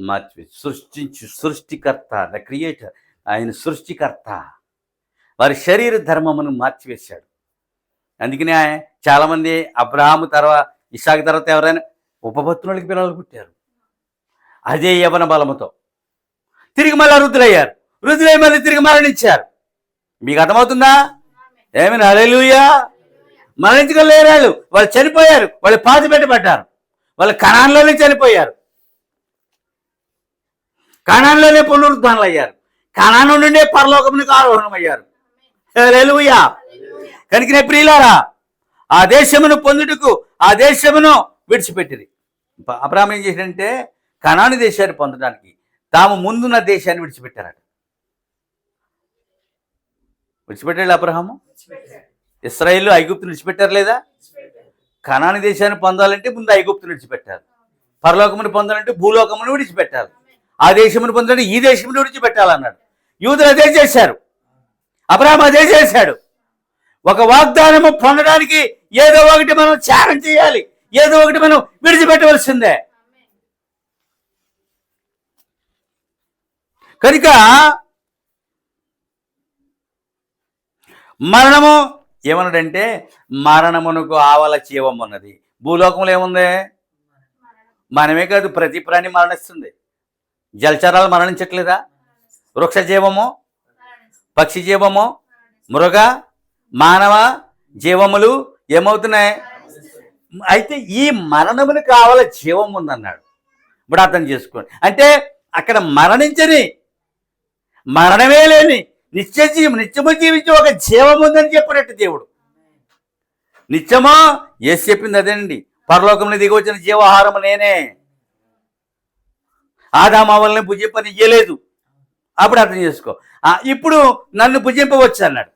మార్చివేసి సృష్టికర్త, ద క్రియేటర్, ఆయన సృష్టికర్త వారి శరీర ధర్మమును మార్చివేశాడు. అందుకనే చాలామంది అబ్రహాము తర్వాత ఇస్సాకు తర్వాత ఎవరైనా ఉపపత్నులకి పిల్లలు పుట్టారు. అదే యవన బలముతో తిరిగి మళ్ళీ వృద్ధులయ్యారు. వృద్ధులై మళ్ళీ తిరిగి మరణించారు. మీకు అర్థమవుతుందా? ఏమైనా? హల్లెలూయా. మరణించగలేరు. వాళ్ళు చనిపోయారు, వాళ్ళు పాతి పెట్టబడ్డారు, వాళ్ళు కణాల్లోనే చనిపోయారు, కణాల్లోనే పునరుద్ధానాలు అయ్యారు, కణాను నుండే పరలోకమునికి ఆరోహణం అయ్యారు. హల్లెలూయా. కనుకనే ప్రియులారా, ఆ దేశమును పొందుటకు ఆ దేశమును విడిచిపెట్టిరి. అబ్రహాము ఏం చేశాడంటే కనాను దేశాన్ని పొందడానికి తాము ముందున్న దేశాన్ని విడిచిపెట్టారట. విడిచిపెట్టాడు అబ్రహాము. ఇశ్రాయేలు ఐగుప్తుని విడిచిపెట్టారు లేదా? కనాను దేశాన్ని పొందాలంటే ముందు ఐగుప్తుని విడిచిపెట్టారు. పరలోకమును పొందాలంటే భూలోకమును విడిచిపెట్టాలి. ఆ దేశమును పొందాలంటే ఈ దేశమును విడిచిపెట్టాలన్నాడు. యూదులు అదే చేశారు, అబ్రహాము అదే చేశాడు. ఒక వాగ్దానము పొందడానికి ఏదో ఒకటి మనం త్యాగం చేయాలి, ఏదో ఒకటి మనం విడిచిపెట్టవలసిందే. కనుక మరణము ఏమన్నాడంటే మరణమునకు ఆవల జీవం ఉన్నది. భూలోకంలో ఏముంది? మనమే కాదు, ప్రతి ప్రాణి మరణిస్తుంది. జలచరాలు మరణించట్లేదా? వృక్ష జీవము, పక్షి జీవము, మృగ మానవ జీవములు ఏమవుతున్నాయి? అయితే ఈ మరణమును కావాల జీవం ఉందన్నాడు. ఇప్పుడు అర్థం చేసుకోండి. అంటే అక్కడ మరణించని, మరణమే లేని నిత్యము జీవించి ఒక జీవం ఉందని చెప్పినట్టు దేవుడు. నిత్యమో యేసు చెప్పింది అదేనండి, పరలోకంలో దిగి వచ్చిన జీవాహారము నేనే, ఆదామవల్ని భుజింపని ఇయ్యలేదు. అప్పుడు అర్థం చేసుకో. ఇప్పుడు నన్ను భుజింపవచ్చు అన్నాడు.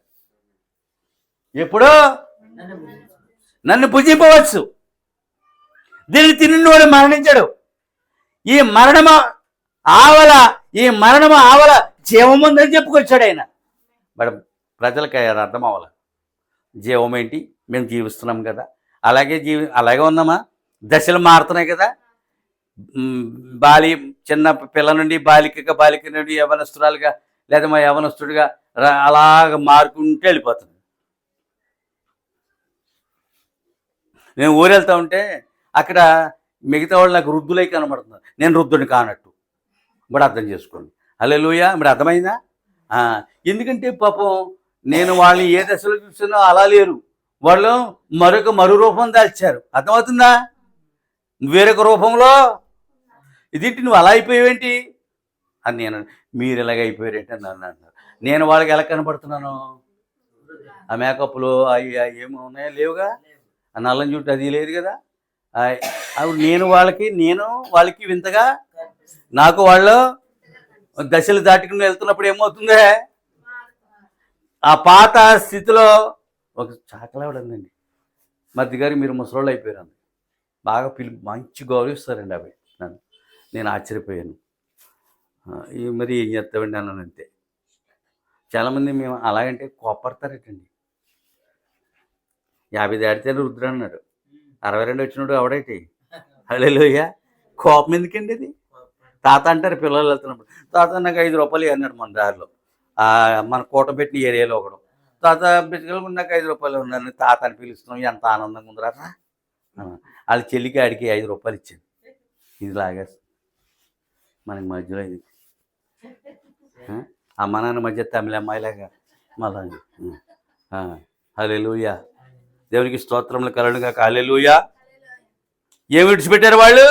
ఎప్పుడో నన్ను భుజింపవచ్చు. దీన్ని తిన్నోడు మరణించాడు. ఈ మరణము ఆవల జీవం ఉందని చెప్పుకొచ్చాడు ఆయన. మరి ప్రజలకి అర్థం అవ్వాల. జీవం ఏంటి? మేము జీవిస్తున్నాం కదా, అలాగే ఉన్నామా? దశలు మారుతున్నాయి కదా. చిన్న పిల్ల నుండి బాలిక నుండి యవనస్తురాలుగా లేదా మా యవనస్తుడిగా అలాగ మారుకుంటూ వెళ్ళిపోతుంది. నేను ఊరు వెళ్తా ఉంటే అక్కడ మిగతా వాళ్ళు నాకు వృద్ధులై కనబడుతున్నారు, నేను వృద్ధుని కానట్టు. ఇప్పుడు అర్థం చేసుకోండి. హల్లెలూయా. ఇప్పుడు అర్థమైందా? ఎందుకంటే పాపం నేను వాళ్ళని ఏ దశలో చూస్తున్నా అలా లేరు, వాళ్ళు మరో రూపం దాల్చారు. అర్థమవుతుందా? వేరొక రూపంలో ఇదేంటి నువ్వు అలా అయిపోయావేంటి అని నేను, మీరు ఇలాగ అయిపోయారేంటి అని నన్ను అంటారు. నేను వాళ్ళకి ఎలా కనపడుతున్నాను? ఆ మేకప్లో అవి ఏమో ఉన్నాయా? లేవుగా. ఆ నల్లని చుట్టూ అది లేదు కదా. అప్పుడు నేను వాళ్ళకి వింతగా, నాకు వాళ్ళు దశలు దాటుకుని వెళ్తున్నప్పుడు ఏమవుతుంది? ఆ పాత స్థితిలో ఒక చాకలావిడ ఉందండి, మధ్య గారు మీరు ముసలోళ్ళు అయిపోయారు, బాగా మంచి గౌరవిస్తారండి అవి నన్ను. నేను ఆశ్చర్యపోయాను. మరి ఏం చేస్తామండి అన్నాను అంతే. చాలామంది మేము అలాగంటే కోపడతారేటండి. 50 దాటితే రుద్ర అన్నాడు, 62 వచ్చినాడు ఆవిడైతే. హల్లెలూయా. కోపం ఎందుకండి అది? తాత అంటారు పిల్లలు వెళ్తున్నప్పుడు, తాత నాకు 5 రూపాయలు అన్నాడు మన దారిలో, మన కూట పెట్టిన ఏరియాలో ఒకడు. తాత పిచ్చుకలు నాకు 5 రూపాయలు ఉన్నాను, తాత అని పిలుస్తున్నాం, ఎంత ఆనందంగా ఉందిరా. వాళ్ళ చెల్లికి ఆడికి 5 రూపాయలు ఇచ్చాను. ఇది లాగేస్తుంది మనకి మధ్యలో. ఇది అమ్మ నాన్న మధ్య తమిళ అమ్మాయిలాగా మళ్ళా. హల్లెలూయా. దేవునికి స్తోత్రములు కలుగునుగా. హల్లెలూయా. ఏమి విడిచిపెట్టారు వాళ్ళు?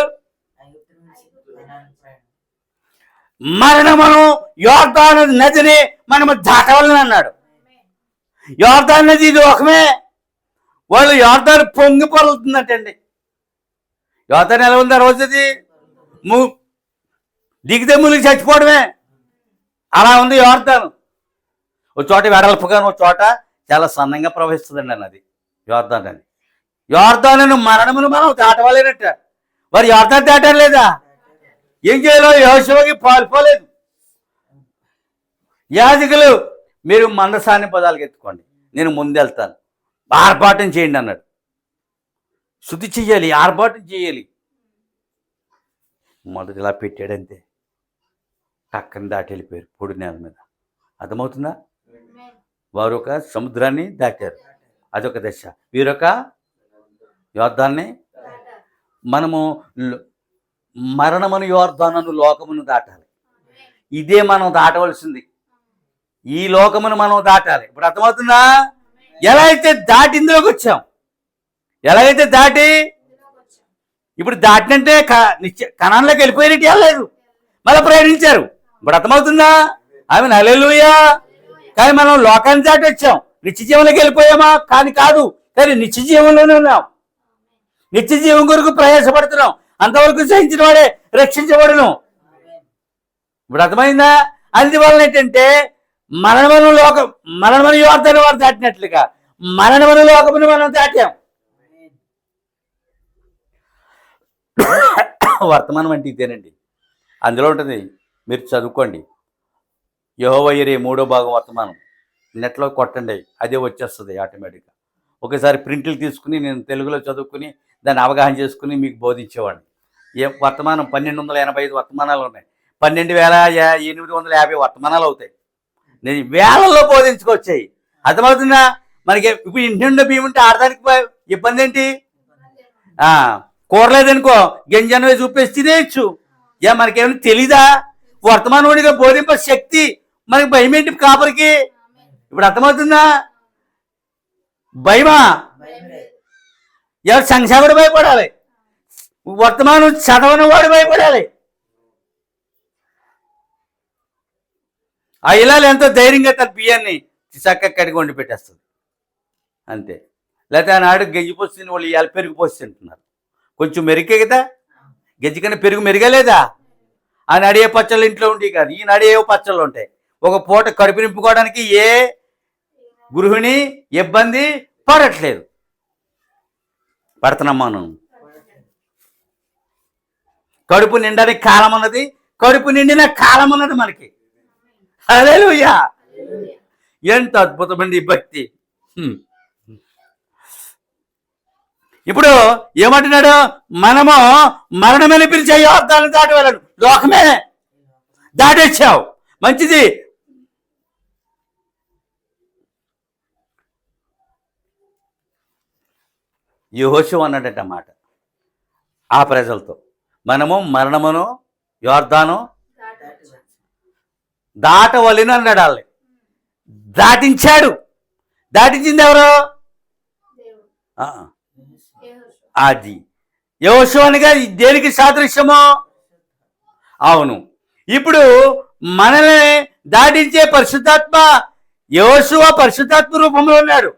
మరణమును యోర్దాను నదిని మనము దాటవాలని అన్నాడు. యోర్దాను నది ఇది ఒకమే. వాళ్ళు యోర్దాను పొంగి పొరులుతుందటండి. యోర్దాను ఎలా ఉంది ఆ రోజుది? దిగితే ములిగి చచ్చిపోవడమే. అలా ఉంది యోర్దాను. ఒక చోట వెడల్పుగాను, ఒక చోట చాలా సన్నంగా ప్రవహిస్తుందండి అన్నది యోర్దాను అని. యోర్దాను మరణమును మనం దాటవాలేనట్ట. వారు యోర్దాను దాటారు లేదా? ఏం చేయాలో యెహోషువకి పాల్పోలేదు. యాజకులు మీరు మందసాన్ని పదాలకు ఎత్తుకోండి, నేను ముందెళ్తాను, ఆర్భాటం చేయండి అన్నాడు. శుద్ధి చెయ్యాలి, ఆర్భాటం చేయాలి. మొదటి ఇలా పెట్టాడంతే, పక్కన దాటి వెళ్ళిపోయారు పొడి నేల మీద. అర్థమవుతుందా? వారు ఒక సముద్రాన్ని దాటారు, అదొక దశ. వీరొక యోర్దాన్ని. మనము మరణమును యోర్దాను లోకమును దాటాలి. ఇదే మనం దాటవలసింది. ఈ లోకమును మనం దాటాలి. ఇప్పుడు అర్థమవుతుందా? ఎలా అయితే దాటి ఇందులోకి వచ్చాం, ఎలాగైతే దాటి ఇప్పుడు దాటినంటే కణాల్లోకి వెళ్ళిపోయినట్టు వెళ్ళలేదు, మళ్ళీ ప్రయాణించారు. ఇప్పుడు అర్థమవుతుందా? ఆమె హల్లెలూయా. కానీ మనం లోకాన్ని దాటి వచ్చాం, నిత్య జీవంలోకి వెళ్ళిపోయామా? కాదు. కానీ నిత్య జీవంలోనే ఉన్నాం. నిత్య జీవం కొరకు ప్రయాసపడుతున్నాం. అంతవరకు సహించిన వాడే రక్షించబడును. ఇప్పుడు అర్థమైందా? అందువలన ఏంటంటే మరణమను యోర్దాను వారు దాటినట్లుగా మరణమను లోకమును మనం దాటాం. వర్తమానం అంటే ఇదేనండి. అందులో ఉంటుంది, మీరు చదువుకోండి. యెహోవా యిరే 3వ భాగం వర్తమానం నెట్లో కొట్టండి, అదే వచ్చేస్తుంది ఆటోమేటిక్గా. ఒకసారి ప్రింట్లు తీసుకుని నేను తెలుగులో చదువుకుని దాన్ని అవగాహన చేసుకుని మీకు బోధించేవాడిని. వర్తమానం 1285 వర్తమానాలు ఉన్నాయి, 12,850 వర్తమానాలు అవుతాయి. నేను వేలల్లో బోధించుకొచ్చాయి. అర్థమవుతుందా? మనకి ఇప్పుడు ఇంటి నుండి బియ్యం ఉంటే ఆడదానికి ఇబ్బంది ఏంటి? కూరలేదనుకో గింజను వేసి చూపేసి తినేయచ్చు. మనకేమైనా తెలీదా? వర్తమానంగా బోధింప శక్తి మనకి భయం ఏంటి కాపరికి? ఇప్పుడు అర్థమవుతుందా? భయమా? ఎవరు సంక్షేముడు భయపడాలి, వర్తమానం చదవని వాడు భయపడాలి. ఆ ఇలాలు ఎంతో ధైర్యంగా తన బియ్యాన్ని చక్కగా కడిగి వండి పెట్టేస్తుంది అంతే. లేకపోతే ఆనాడు గెజ్జి పోసి తిని వాళ్ళు ఇవాళ పెరుగు పోసి తింటున్నారు. కొంచెం మెరుగే కదా, గెజ్జి కన్నా పెరుగు మెరుగా లేదా? ఆనాడు ఏ పచ్చళ్ళు ఇంట్లో ఉండేవి కాదు, ఈనాడు ఏ పచ్చళ్ళు ఉంటాయి. ఒక పూట కడుపు నింపుకోవడానికి ఏ గృహిణి ఇబ్బంది పడట్లేదు. పడుతున్నాం మనం. కడుపు నిండడానికి కాలం ఉన్నది, కడుపు నిండిన కాలం ఉన్నది మనకి. హల్లెలూయా. ఎంత అద్భుతమండి భక్తి. ఇప్పుడు ఏమంటున్నాడు? మనము మరణమని పిలిచే యోర్దాను దాటి వెళ్ళను. లోకమే దాటొచ్చావు, మంచిది. యెహోషువ అన్నాడట మాట ఆ ప్రజలతో, మనము మరణమును యోర్దాను దాటవలెను అన్నాడు. వాళ్ళని దాటించాడు. దాటించింది ఎవరు? అది యెహోషువ అనగా దేనికి సాదృశ్యమో? అవును. ఇప్పుడు మనల్ని దాటించే పరిశుద్ధాత్మ యెహోషువ పరిశుద్ధాత్మ రూపంలో ఉన్నాడు.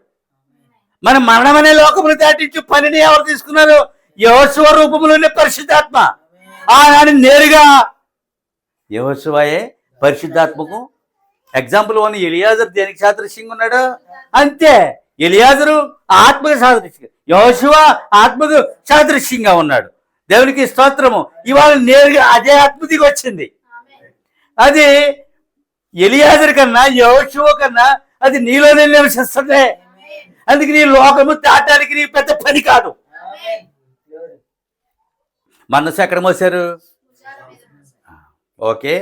మన మరణం అనే లోకమును దాటించు పనిని ఎవరు తీసుకున్నారు? యెహోషువ రూపంలోనే పరిశుద్ధాత్మ. ఆనాడు నేరుగా యెహోషువయే పరిశుద్ధాత్మకు ఎగ్జాంపుల్. ఎలియాజరు దేనికి సాదృశ్యంగా ఉన్నాడు? అంతే. ఎలియాజరు ఆత్మకు సాదృశ్యంగా, యెహోషువ ఆత్మకు సాదృశ్యంగా ఉన్నాడు. దేవునికి స్తోత్రము. ఇవాళ నేరుగా అదే ఆత్మ దిగి వచ్చింది. అది ఎలియాజరు కన్నా యెహోషువ కన్నా అది నీలోనే నివసిస్తుంది. అందుకే నీ లోకము దాటానికి నీ పెద్ద పని కాదు. మనసు ఎక్కడ మోసారు? ఓకే,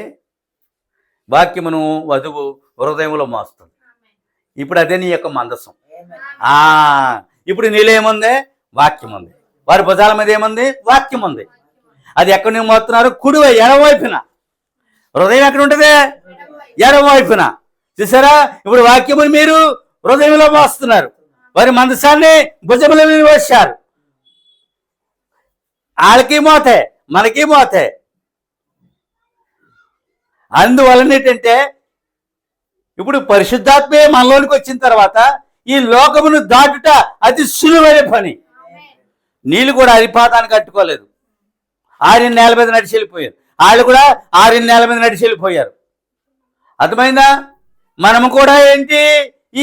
వాక్యమును వధువు హృదయంలో మోస్తుంది. ఇప్పుడు అదే నీ యొక్క మందసం. ఇప్పుడు నీలో ఏముంది? వాక్యం ఉంది. వారి భుజాల మీద ఏముంది? వాక్యం ఉంది. అది ఎక్కడ నుంచి మోస్తున్నారు? కుడివై ఎడమవైపున. హృదయం ఎక్కడ ఉంటుంది? ఎడమవైపున. చూసారా? ఇప్పుడు వాక్యముని మీరు హృదయంలో మోస్తున్నారు. వారి మందసాన్ని భుజముల మీద వేశారు. వాళ్ళకి మోతే, మనకి మోతే. అందువలన ఏంటంటే ఇప్పుడు పరిశుద్ధాత్మే మనలోనికి వచ్చిన తర్వాత ఈ లోకమును దాటుట అతి సులువైన పని. నీళ్ళు కూడా అరిపాతానికి కట్టుకోలేదు. ఆరిన నేల మీద నడిచి వెళ్ళిపోయారు. వాళ్ళు కూడా ఆరిన నేల మీద నడిచి వెళ్ళిపోయారు. అర్థమైందా? మనము కూడా ఏంటి?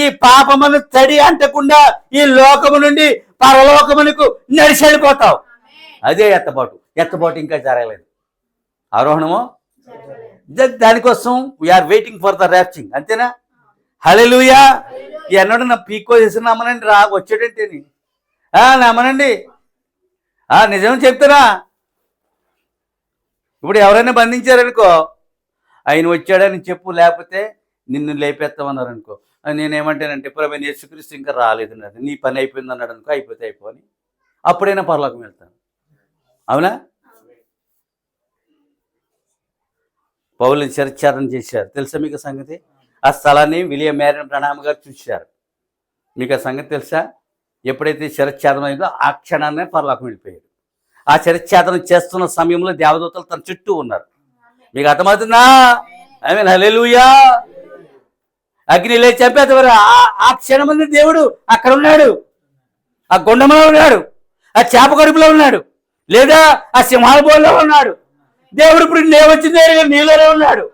ఈ పాపమును తడి అంటకుండా ఈ లోకము నుండి పరలోకమునకు నడిచి వెళ్ళిపోతావు. అదే ఎత్తబాటు ఇంకా జరగలేదు. ఆరోహణము దానికోసం వీఆర్ వెయిటింగ్ ఫర్ ద ర్యాప్చింగ్. అంతేనా? హల్లెలూయా. ఎన్నడూ నా పీకో చేసి నమ్మనండి, వచ్చేటంటే నమ్మనండి. నిజం చెప్తారా? ఇప్పుడు ఎవరైనా బంధించారనుకో, ఆయన వచ్చాడని చెప్పు, లేకపోతే నిన్ను లేపేస్తామన్నారు అనుకో. నేనేమంటానంటే ప్రభు యేసుక్రీస్తు ఇంకా రాలేదు, నీ పని అయిపోయింది అన్నాడు అనుకో, అయిపోతే అయిపోని అప్పుడైనా పరలోకం వెళ్తాను. అవునా? పౌలుని శిరచ్ఛేదన చేశారు. తెలుసా మీకు సంగతి? ఆ స్థలాన్ని విలియం మ్యారియన్ బ్రహాం గారు చూశారు. మీకు ఆ సంగతి తెలుసా? ఎప్పుడైతే శిరచ్ఛేదనం అయిందో ఆ క్షణాన్నే పరలోకం వెళ్ళిపోయాడు. ఆ శిరచ్ఛేదనం చేస్తున్న సమయంలో దేవదూతలు తన చుట్టూ ఉన్నారు. మీకు అర్థమవుతుందా? ఐ మీన్ హల్లెలూయా. అగ్ని లేచి చంపేతవరు ఆ క్షణమంది దేవుడు అక్కడ ఉన్నాడు. ఆ గుండంలో ఉన్నాడు, ఆ చేప కడుపులో ఉన్నాడు, లేదా ఆ సింహాల బోల్లో ఉన్నాడు. దేవుడు ఇప్పుడు లేవచ్చిన నేరుగా నీలోనే ఉన్నాడు.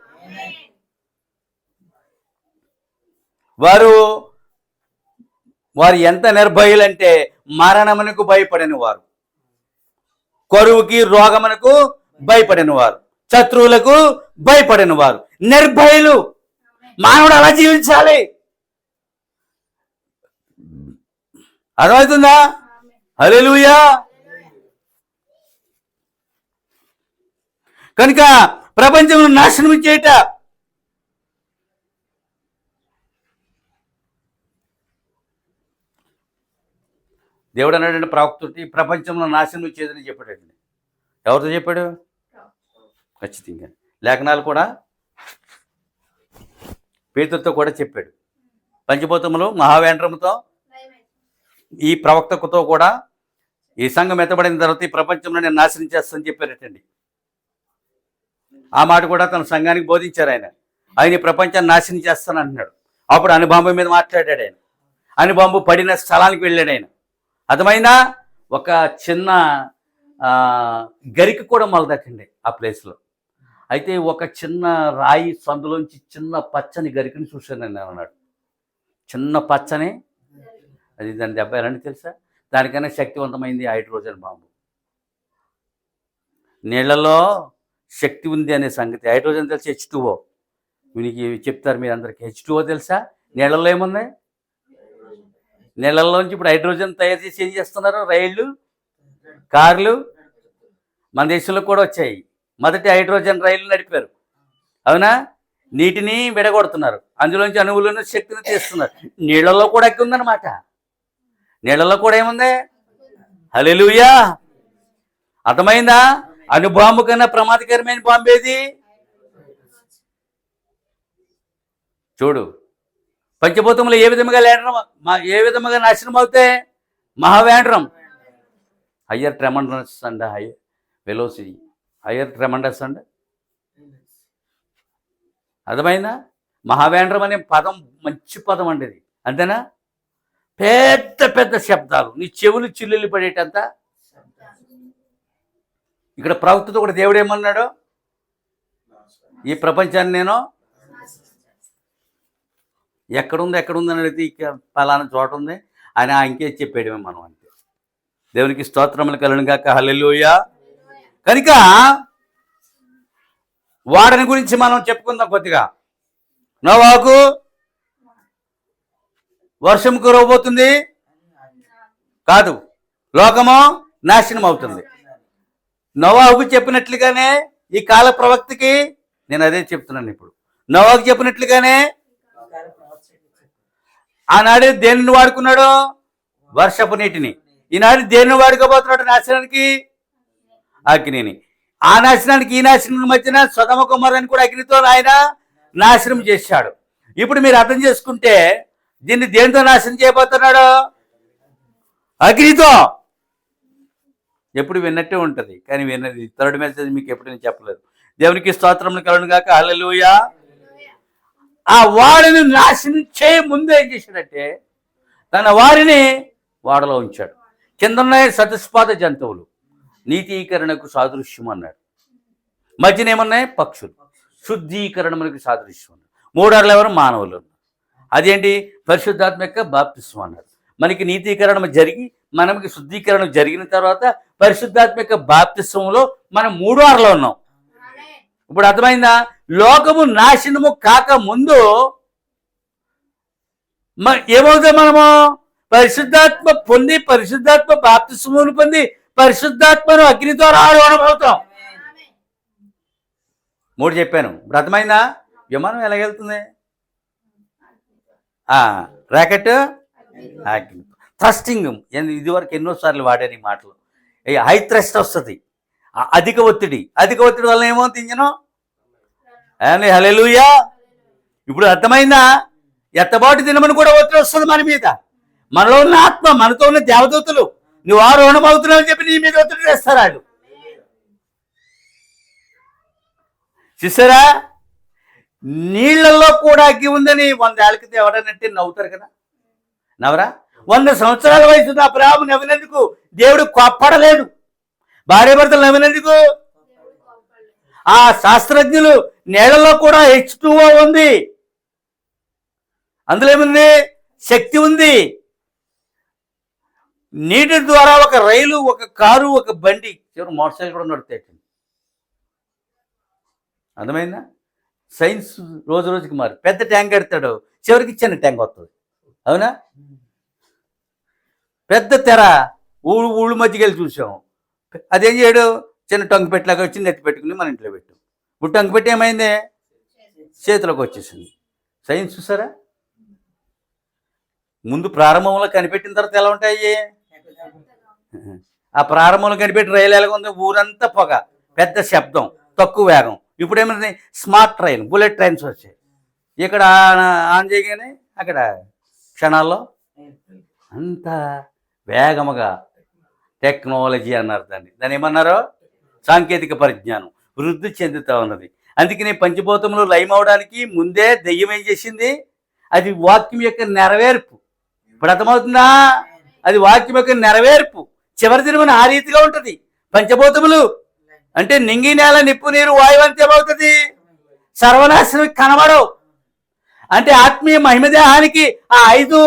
వారు ఎంత నిర్భయులంటే మరణమునకు భయపడిన వారు, కరువుకి రోగమునకు భయపడిన వారు, శత్రువులకు భయపడిన వారు, నిర్భయులు. మానవుడు అలా జీవించాలి. అర్థమవుతుందా? హల్లెలూయా. కనుక ప్రపంచం నాశనం చేయట దేవుడు అన్నాడంటే ప్రవక్తకి ప్రపంచంలో నాశనం చేయదని చెప్పాడండి. ఎవరితో చెప్పాడు? ఖచ్చితంగా లేఖనాలు కూడా పేతురుతో కూడా చెప్పాడు. పంచభూతములు మహావేంద్రముతో ఈ ప్రవక్తకుతో కూడా ఈ సంఘం ఎత్తబడిన తర్వాత ఈ ప్రపంచంలో నేను నాశనం చేస్తానని చెప్పారటండి. ఆ మాట కూడా తన సంఘానికి బోధించారు. ఆయన ఈ ప్రపంచాన్ని నాశనం చేస్తానంటున్నాడు. అప్పుడు అణుబాంబు మీద మాట్లాడాడు ఆయన. అణుబాంబు పడిన స్థలానికి వెళ్ళాడు ఆయన. అర్థమైందా? ఒక చిన్న గరిక కూడా మొలదటండి ఆ ప్లేస్లో. అయితే ఒక చిన్న రాయి సందులోంచి చిన్న పచ్చని గరికని చూశాను నేను అన్నాడు. చిన్న పచ్చని, అది దాని దెబ్బ ఎలాంటి తెలుసా? దానికన్నా శక్తివంతమైంది హైడ్రోజన్ బాంబు. నీళ్లలో శక్తి ఉంది అనే సంగతి. హైడ్రోజన్ తెలిసి H2O. వీనికి చెప్తారు మీరు అందరికీ. H2O తెలుసా? నీళ్ళల్లో ఏముంది? నీళ్ళల్లోంచి ఇప్పుడు హైడ్రోజన్ తయారు చేసి ఏం చేస్తున్నారు? రైళ్ళు, కార్లు మన దేశంలో కూడా వచ్చాయి. మొదటి హైడ్రోజన్ రైలు నడిపారు. అవునా? నీటిని విడగొడుతున్నారు, అందులోంచి అణువులను శక్తిని తీస్తున్నారు. నీళ్ళల్లో కూడా ఎక్కువ ఉందన్నమాట. నీళ్ళల్లో కూడా ఏముంది? హల్లెలూయా. అర్థమైందా? అణుబాంబు కన్నా ప్రమాదకరమైన బాంబు ఏది? చూడు, పంచభూతములు ఏ విధముగా నాశనం అవుతాయి? మహావేంద్రం, higher tremendous and higher velocity, higher tremendous and. అర్థమైందా? మహావేంద్రం అనే పదం మంచి పదం అండి అది. అంతేనా? పెద్ద పెద్ద శబ్దాలు, నీ చెవులు చిల్లులు పడేటంత. ఇక్కడ ప్రవక్తతో కూడా దేవుడు ఏమన్నాడు? ఈ ప్రపంచాన్ని నేను ఎక్కడుంది అని అడిగితే పలానా చోట ఉంది ఆయన ఇంకే చెప్పేయడమే మనం అంతే. దేవునికి స్తోత్రములు కలుగును గాక. హల్లెలూయా. కనుక వాడని గురించి మనం చెప్పుకుందాం కొద్దిగా. నోవాహుకు వర్షం కురవబోతుంది కాదు, లోకము నాశనం అవుతుంది. నోవాహుకు చెప్పినట్లుగానే ఈ కాల ప్రవక్తకి నేను అదే చెప్తున్నాను. ఇప్పుడు నోవాహుకు చెప్పినట్లుగానే ఆనాడు దేనిని వాడుకున్నాడు? వర్షపు నీటిని. ఈనాడు దేనిని వాడుకోబోతున్నాడు? నాశనానికి అగ్నిని. ఆ నాశనానికి ఈ నాశనం మధ్యన సొదొమ గొమొర్రాని కూడా అగ్నితో ఆయన నాశనం చేశాడు. ఇప్పుడు మీరు అర్థం చేసుకుంటే దీన్ని దేనితో నాశనం చేయబోతున్నాడు? అగ్నితో. ఎప్పుడు విన్నట్టే ఉంటుంది, కానీ విన్నది థర్డ్ మెసేజ్ మీకు ఎప్పుడు నేను చెప్పలేదు. దేవునికి స్తోత్రములు కలుగును గాక. హల్లెలూయా. ఆ వారిని నాశనం చేయ ముందు ఏం చేశాడంటే తన వారిని వాడలో ఉంచాడు. కిందన్న సతస్పాద జంతువులు నీతీకరణకు సాదృశ్యం అన్నాడు. మధ్యన ఏమన్నాయి? పక్షులు. శుద్ధీకరణకు సాదృశ్యం అన్నాడు. మూడర్లు ఎవరు? మానవులు. అదేంటి? పరిశుద్ధాత్మ యొక్క బాప్తిస్మం అన్నాడు. మనకి నీతీకరణ జరిగి మనకి శుద్ధీకరణ జరిగిన తర్వాత పరిశుద్ధాత్మ యొక్క బాప్తిస్మంలో మనం 3 వారాలు ఉన్నాం. ఇప్పుడు అర్థమైందా? లోకము నాశనము కాక ముందు ఏమవుతాం? మనము పరిశుద్ధాత్మ పొంది పరిశుద్ధాత్మ బాప్తిస్మమును పొంది పరిశుద్ధాత్మను అగ్నితో రావడం అవుతాం. 3 చెప్పాను. ఇప్పుడు అర్థమైందా? విమానం ఎలాగెళ్తుంది? రాకెట్ అగ్ని. థ్రస్టింగ్ ఇదివరకు ఎన్నోసార్లు వాడాను ఈ మాటలు. హై థ్రస్ట్ వస్తుంది, అధిక ఒత్తిడి. అధిక ఒత్తిడి వల్ల ఏమవుతుంది? ఇంజను అని. హల్లెలూయా. ఇప్పుడు అర్థమైందా? ఎత్తబాటు దినమని కూడా ఒత్తిడి వస్తుంది మన మీద. మనలో ఉన్న ఆత్మ, మనతో ఉన్న దేవదూతలు నువ్వు ఆరోహణం అవుతున్నావు అని చెప్పి నీ మీద ఒత్తిడి చేస్తారు వాళ్ళు. చూసారా? నీళ్లలో కూడా అగ్గి ఉందని 100 ఏళ్ళ క్రితం ఎవడనంటే నవ్వుతారు కదా, నవరా? 100 సంవత్సరాల వయసు అబ్రాహాము నవ్వినందుకు దేవుడు కోప్పడలేదు. భార్య భర్తలు నవ్వినందుకు ఆ శాస్త్రజ్ఞులు నీళ్లలో కూడా H2O ఉంది, అందులో ఏముంది? శక్తి ఉంది. నీటి ద్వారా ఒక రైలు, ఒక కారు, ఒక బండి, చివరి మోటార్ సైకిల్ కూడా నడుస్తాయి. అర్థమైందా? సైన్స్ రోజు రోజుకి మారు. పెద్ద ట్యాంక్ కడతాడు, చివరికి చిన్న ట్యాంక్ వస్తుంది. అవునా? పెద్ద తెర ఊళ్ళు మధ్యకి వెళ్ళి చూసాం. అదేం చేయడు? చిన్న టంగు పెట్టలాగా వచ్చి నెత్తి పెట్టుకుని మన ఇంట్లో పెట్టు. ఇప్పుడు టంగు పెట్టి ఏమైంది? చేతిలోకి వచ్చేసింది. సైన్స్ చూసారా? ముందు ప్రారంభంలో కనిపెట్టిన తర్వాత ఎలా ఉంటాయి? ఆ ప్రారంభంలో కనిపెట్టి రైలు ఎలాగ ఉంది? ఊరంతా పొగ, పెద్ద శబ్దం, తక్కువ వేగం. ఇప్పుడు ఏమైంది? స్మార్ట్ ట్రైన్, బుల్లెట్ ట్రైన్స్ వచ్చాయి. ఇక్కడ ఆన్ చేయగానే అక్కడ క్షణాల్లో అంత వేగముగా టెక్నాలజీ అన్నారు. దాన్ని ఏమన్నారు? సాంకేతిక పరిజ్ఞానం వృద్ధి చెందుతూ ఉన్నది. అందుకని పంచభూతములు లయమవడానికి ముందే దెయ్యం ఏం చేసింది? అది వాక్యం యొక్క నెరవేర్పు. ఇప్పుడు అర్థమవుతుందా? అది వాక్యం యొక్క నెరవేర్పు. చివరి దినమున ఆ రీతిగా ఉంటుంది. పంచభూతములు అంటే నింగి, నేల, నిప్పు, నీరు, వాయువు అంతే అవుతుంది. సర్వనాశనం కనబడవు. అంటే ఆత్మీయ మహిమదేహానికి ఆ 5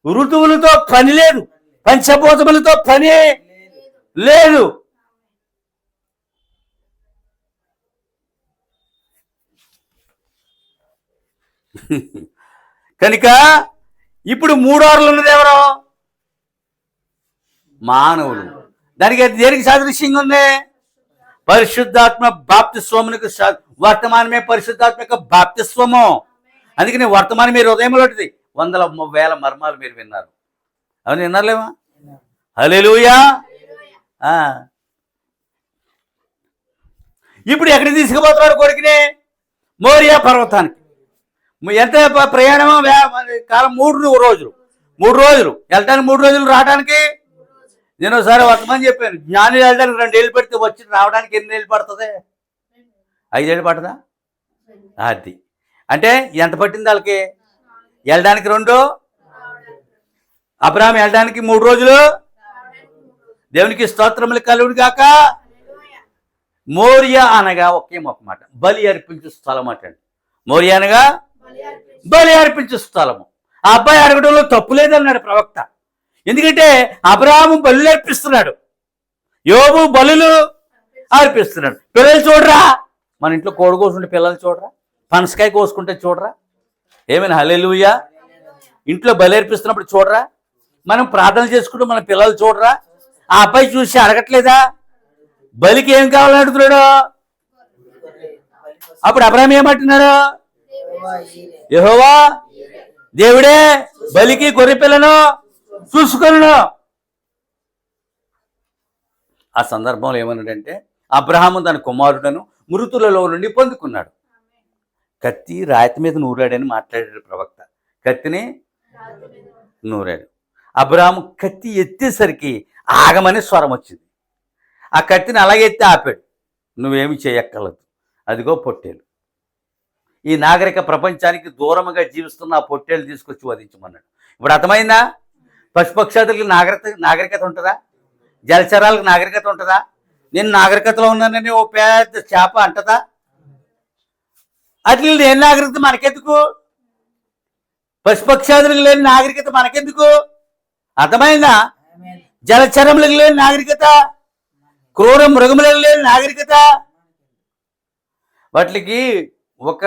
ఋతువులతో పని లేదు, పంచభూతములతో పని లేదు. కనుక ఇప్పుడు 3 వారాలు ఉన్నది ఎవరో? మానవులు. దానికి దేనికి సాదృశ్యంగా ఉంది? పరిశుద్ధాత్మ బాప్తిస్వమునకు వర్తమానమే పరిశుద్ధాత్మ యొక్క బాప్తిస్వము. అందుకని వర్తమానం మీరు హృదయంలో ఉంటుంది. 100,000 మర్మాలు మీరు విన్నారు. అవును, విన్నారులేమా? హల్లెలూయా. ఇప్పుడు ఎక్కడికి తీసుకుపోతున్నాడు కొడుకుని? మోరియా పర్వతానికి. ఎంత ప్రయాణమో? కాలం 3 రోజులు. 3 రోజులు వెళ్ళటానికి, 3 రోజులు రావడానికి. నేను ఒకసారి వర్తమానం చెప్పాను, జ్ఞాని వెళ్ళడానికి 2 ఏళ్ళు పెడితే వచ్చి రావడానికి ఎన్ని ఏళ్ళు పడుతుంది? 5 ఏళ్ళు పడుతుందా? అది అంటే ఎంత పట్టింది వాళ్ళకి? వెళ్ళడానికి 2, అబ్రాహాము వెళ్ళడానికి 3 రోజులు. దేవునికి స్తోత్రములు కలుగును గాక. మోరియా అనగా ఒకే ఒక మాట, బలి అర్పించు స్థలం అంటండి. మోరియా అనగా బలి అర్పించు స్థలము. ఆ అబ్బాయి అడగడంలో తప్పు లేదన్నాడు ప్రవక్త. ఎందుకంటే అబ్రహాము బలులు అర్పిస్తున్నాడు, యోబు బలులు అర్పిస్తున్నాడు. పిల్లలు చూడరా, మన ఇంట్లో కోడి కోసుకుంటే పిల్లలు చూడరా, పనసకాయ కోసుకుంటే చూడరా, ఏమైనా హల్లెలూయా. ఇంట్లో బలి అర్పిస్తున్నప్పుడు చూడరా, మనం ప్రార్థన చేసుకుంటూ మన పిల్లలు చూడరా. ఆ అబ్బాయి చూసి అడగట్లేదా బలికి ఏం కావాలని అడుగుతున్నాడు? అప్పుడు అబ్రహాం ఏమంటున్నాడు? యెహోవా దేవుడే బలికి గొర్రె పిల్లను చూసుకొనును. ఆ సందర్భంలో ఏమన్నాడంటే, అబ్రహాము తన కుమారుడను మృతులలో నుండి పొందుకున్నాడు. కత్తి రాతి మీద నూరాడని మాట్లాడాడు ప్రవక్త. కత్తిని నూరాడు. అబ్రహాము కత్తి ఎత్తేసరికి ఆగమని స్వరం వచ్చింది. ఆ కత్తిని అలాగే ఎత్తి ఆపాడు. నువ్వేమి చేయక్కర్లేదు, అదిగో పొట్టేలు. ఈ నాగరిక ప్రపంచానికి దూరంగా జీవిస్తున్న ఆ పొట్టేలు తీసుకొచ్చి వధించమన్నాడు. ఇప్పుడు అర్థమైందా? పశుపక్షాదులకు నాగరికత ఉంటుందా? జలచరాలకు నాగరికత ఉంటుందా? నేను నాగరికతలో ఉన్నానని ఓ పెద్ద చేప అంటదా? అట్లా లేని నాగరికత మనకెందుకు? పశుపక్షాదులకు లేని నాగరికత మనకెందుకు? అర్థమైందా? జలచరములకు లేని నాగరికత, క్రూర మృగములకు లేని నాగరికత, వాటికి ఒక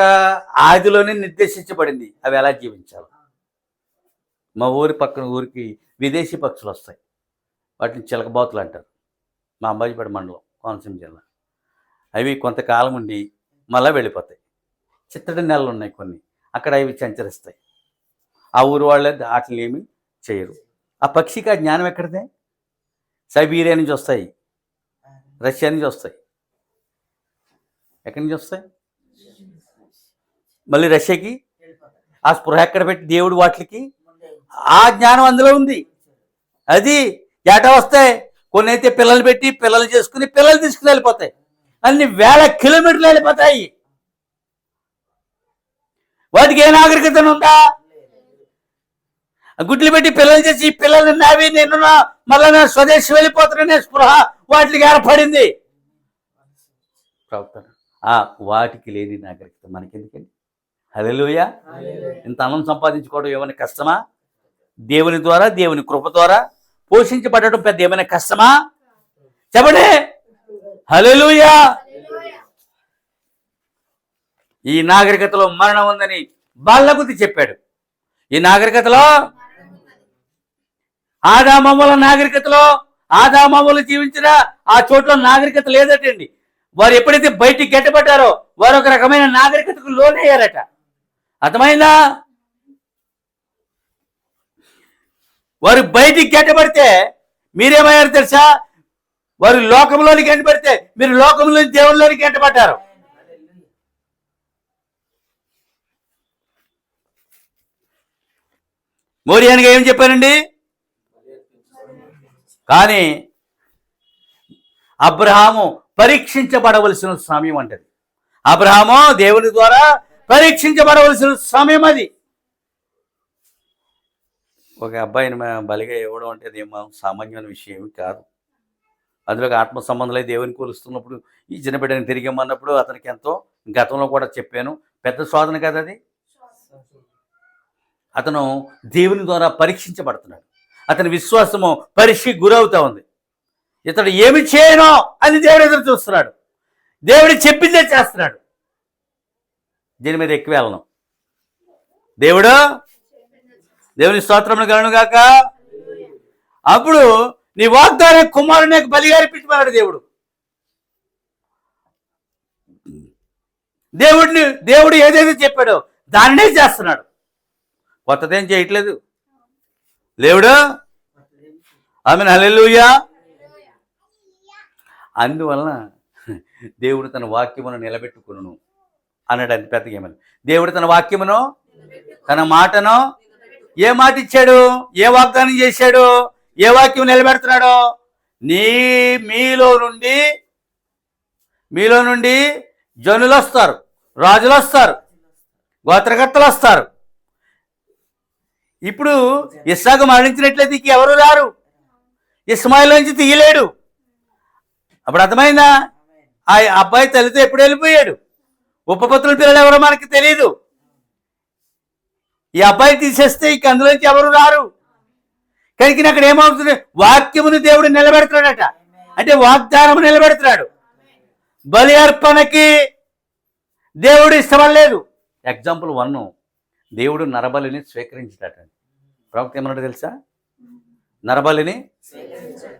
ఆదిలోనే నిర్దేశించబడింది అవి ఎలా జీవించాలి. మా ఊరి పక్కన ఊరికి విదేశీ పక్షులు వస్తాయి, వాటిని చిలకబాతులు అంటారు. మా అంబాజీపేట మండలం, కోనసీమ జిల్లా. అవి కొంతకాలం ఉండి మళ్ళీ వెళ్ళిపోతాయి. చిత్తడి నెలలు ఉన్నాయి కొన్ని, అక్కడ అవి సంచరిస్తాయి. ఆ ఊరు వాళ్ళే వాటిని ఏమి చేయరు. ఆ పక్షికి ఆ జ్ఞానం ఎక్కడిదే? సైబీరియా నుంచి వస్తాయి, రష్యా నుంచి వస్తాయి. ఎక్కడి నుంచి వస్తాయి? మళ్ళీ రష్యాకి. ఆ స్పృహ ఎక్కడ పెట్టి దేవుడు వాటికి ఆ జ్ఞానం అందులో ఉంది. అది ఏటా వస్తాయి. కొన్ని అయితే పిల్లలు పెట్టి పిల్లలు చేసుకుని పిల్లలు తీసుకుని వెళ్ళిపోతాయి. అన్ని వేల కిలోమీటర్లు వెళ్ళిపోతాయి. వాటికి ఏ నాగరికత ఉందా? గుడ్లు పెట్టి పిల్లలు చేసి పిల్లలు నావి నేను మళ్ళీ నా స్వదేశం వెళ్ళిపోతాననే స్పృహ వాటికి ఏర్పడింది. వాటికి లేని నాగరికత మనకెందుకండి? హల్లెలూయా. ఇంత అన్నం సంపాదించుకోవడం ఏమైనా కష్టమా? దేవుని ద్వారా, దేవుని కృప ద్వారా పోషించబడటం పెద్ద ఏమైనా కష్టమా? చెప్పండి. హల్లెలూయా. ఈ నాగరికతలో మరణం ఉందని బాలగుద్ది చెప్పాడు. ఈ నాగరికతలో, ఆదామవ్వల నాగరికతలో, ఆదామవ్వలు జీవించిన ఆ చోట్ల నాగరికత లేదటండి. వారు ఎప్పుడైతే బయటికి గెట్టబడ్డారో వారు ఒక రకమైన నాగరికతకు లోనయ్యారట. అర్థమైందా? వారు బయటికి గెట్టబడితే మీరేమయ్యారు తెలుసా? వారు లోకంలోనికి గెట్టబడితే మీరు లోకంలోని దేవుళ్ళలోనికి గెట్టబడ్డారు. మోరియానిగా ఏం చెప్పానండి? కానీ అబ్రహాము పరీక్షించబడవలసిన సమయం అంటది. అబ్రహాము దేవుని ద్వారా పరీక్షించబడవలసిన సమయం అది. ఒక అబ్బాయిని బలిగా ఇవ్వడం అంటే అదేమో సామాన్యమైన విషయం కాదు. అందులో ఆత్మ సంబంధాలై దేవుని కొలుస్తున్నప్పుడు ఈ చిన్నబిడ్డని తిరిగి ఇమ్మన్నప్పుడు అతనికి ఎంతో, గతంలో కూడా చెప్పాను, పెద్ద శోధన కదా అది. అతను దేవుని ద్వారా పరీక్షించబడుతున్నాడు. అతని విశ్వాసము పరీక్షకి గురవుతా ఉంది. ఇతడు ఏమి చేయనో అని దేవుడు ఎదురు చూస్తున్నాడు. దేవుడు చెప్పిందే చేస్తున్నాడు. దీని మీద ఎక్కువ వెళ్ళను. దేవుని స్తోత్రములు కలుగును గాక. అప్పుడు నీ వాగ్దాన కుమారుని బలిగా అర్పించమన్నాడు దేవుడు. దేవుడు ఏదైతే చెప్పాడో దాన్నే చేస్తున్నాడు. కొత్తదేం చేయట్లేదు దేవుడు. ఆమేన్, హల్లెలూయా. అందువలన దేవుడు తన వాక్యమును నిలబెట్టుకును అన్నాడు. అది పెద్దగా ఏమని దేవుడు తన వాక్యమును, తన మాటను, ఏ మాట ఇచ్చాడు, ఏ వాగ్దానం చేశాడు, ఏ వాక్యం నిలబెడుతున్నాడో, మీలో నుండి జనులు వస్తారు, రాజులు వస్తారు, గోత్రకర్తలు వస్తారు. ఇప్పుడు ఇస్సాకు మరణించినట్లయితే ఎవరు రారు, ఇస్మాయిల్ నుంచి తీయలేడు. అప్పుడు అర్థమైందా? ఆ అబ్బాయి తల్లితో ఎప్పుడు వెళ్ళిపోయాడు. ఉపపత్రుల పిల్లలు ఎవరో మనకి తెలియదు. ఈ అబ్బాయి తీసేస్తే ఇక అందులోంచి ఎవరు రారు. కనుక అక్కడ ఏమవుతుంది? వాక్యమును దేవుడు నిలబెడతాడట. అంటే వాగ్దానము నిలబెడతాడు. బలి అర్పణకి దేవుడు ఇష్టపడలేదు. ఎగ్జాంపుల్ 1, దేవుడు నరబలిని స్వీకరించాడట. ప్రవక్త ఏమన్నాడు తెలుసా? నరబలిని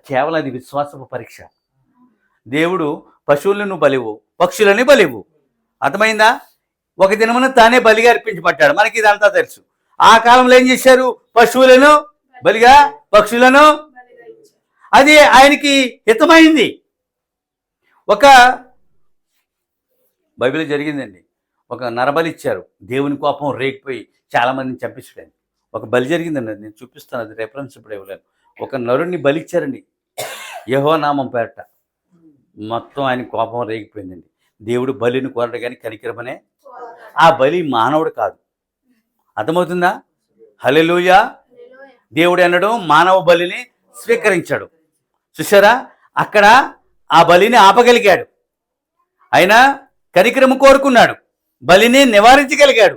కేవలం అది విశ్వాసపు పరీక్ష. దేవుడు పశువులను బలివు, పక్షులని బలివు. అర్థమైందా? ఒక దినమున తానే బలిగా అర్పించబడ్డాడు. మనకి ఇదంతా తెలుసు. ఆ కాలంలో ఏం చేశారు? పశువులను బలిగా, పక్షులను. అది ఆయనకి హితమైంది. ఒక బైబిల్ జరిగిందండి. ఒక నరబలి ఇచ్చారు. దేవుని కోపం రేగిపోయి చాలా మందిని చంపించడానికి ఒక బలి జరిగిందండి. నేను చూపిస్తాను, అది రెఫరెన్స్ ఇప్పుడు ఇవ్వలేను. ఒక నరుడిని బలి ఇచ్చారండి యెహోవా నామం పేరట. మొత్తం ఆయన కోపం రేగిపోయిందండి. దేవుడు బలిని కోరడు కానీ కనికరమనే. ఆ బలి మానవుడు కాదు. అర్థమవుతుందా? హల్లెలూయా. దేవుడు అన్నాడు మానవ బలిని స్వీకరించాడు. చూసారా? అక్కడ ఆ బలిని ఆపగలిగాడు. ఆయన కనికరము కోరుకున్నాడు, బలిని నివారించగలిగాడు.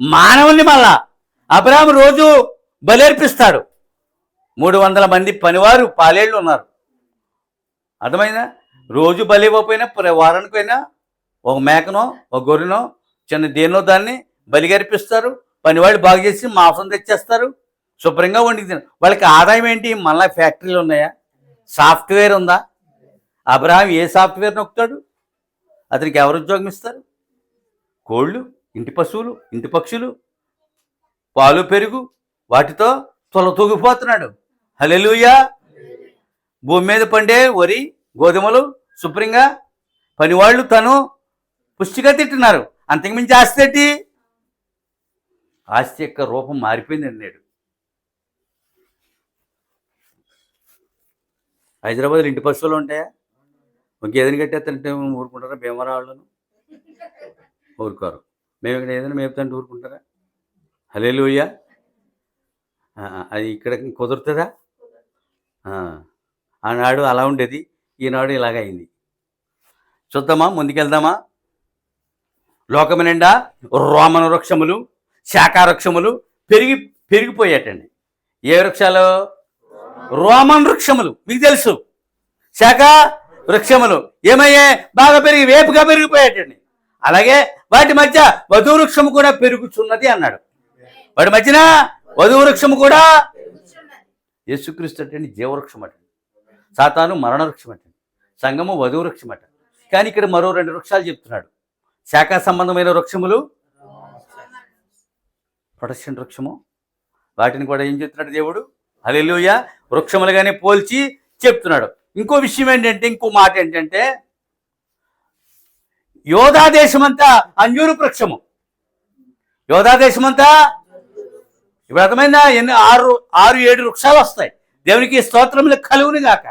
మానవుల్ని మళ్ళా అబ్రాహాము రోజు బలి అర్పిస్తాడు. 300 మంది పనివారు పాలేళ్ళు ఉన్నారు. అర్థమైందా? రోజు బలి ఇవ్వకపోయినా వారానికైనా ఒక మేకనో ఒక గొర్రెనో చిన్న దేనో దాన్ని బలిగా అర్పిస్తారు. పనివాళ్ళు బాగు చేసి మాంసం తెచ్చేస్తారు, శుభ్రంగా వండి తిన. వాళ్ళకి ఆదాయం ఏంటి? మళ్ళీ ఫ్యాక్టరీలు ఉన్నాయా? సాఫ్ట్వేర్ ఉందా? అబ్రహాం ఏ సాఫ్ట్వేర్ నొక్కుతాడు? అతనికి ఎవరు ఉద్యోగం ఇస్తారు? కోళ్ళు, ఇంటి పశువులు, ఇంటి పక్షులు, పాలు పెరుగు, వాటితో తొలతూగిపోతున్నాడు. హల్లెలూయా. భూమి మీద పండే వరి, గోధుమలు శుభ్రంగా పనివాళ్ళు తను పుష్టిగా తింటున్నారు. అంతకుమించి ఆస్తి ఏంటి? ఆస్తి యొక్క రూపం మారిపోయిందండి నేడు. హైదరాబాద్లో ఇంటి పశువులు ఉంటాయా? ఒక గేదెని కట్టేస్తుంటే ఊరుకుంటారా? భీమవరం వాళ్ళను ఊరుకోరు. మేము ఇక్కడ ఏదైనా మేపుతుంటే ఊరుకుంటారా? హల్లెలూయా. అది ఇక్కడ కుదురుతుందా? ఆనాడు అలా ఉండేది, ఈనాడు ఇలాగ అయింది. చూద్దామా, ముందుకెళ్దామా? లోకము నిండా రోమన వృక్షములు, శాఖా వృక్షములు పెరిగిపోయాటండి. ఏ వృక్షాలు? రోమన్ వృక్షములు. మీకు తెలుసు. శాఖా వృక్షములు ఏమయ్యాయి? బాగా వేపుగా పెరిగిపోయాటండి. అలాగే వాటి మధ్య వధు వృక్షము కూడా పెరుగుచున్నది అన్నాడు. వాటి మధ్యన వధు వృక్షము కూడా. యేసుక్రీస్తు అంటే జీవవృక్షం అటండి, సాతాను మరణ వృక్షం అటండి, సంఘము వధు వృక్షం అట. కానీ ఇక్కడ మరో 2 వృక్షాలు చెప్తున్నాడు. శాఖా సంబంధమైన వృక్షములు, ప్రొటెక్షన్ వృక్షము, వాటిని కూడా ఏం చెప్తున్నాడు దేవుడు? హల్లెలూయా. వృక్షములుగానే పోల్చి చెప్తున్నాడు. ఇంకో విషయం ఏంటంటే, ఇంకో మాట ఏంటంటే, యోధా దేశమంతా అంజూరు వృక్షము. యోధా దేశమంతా ఇప్పుడు అర్థమైందా? 6-7 వృక్షాలు వస్తాయి. దేవునికి స్తోత్రములు కలుగును గాక.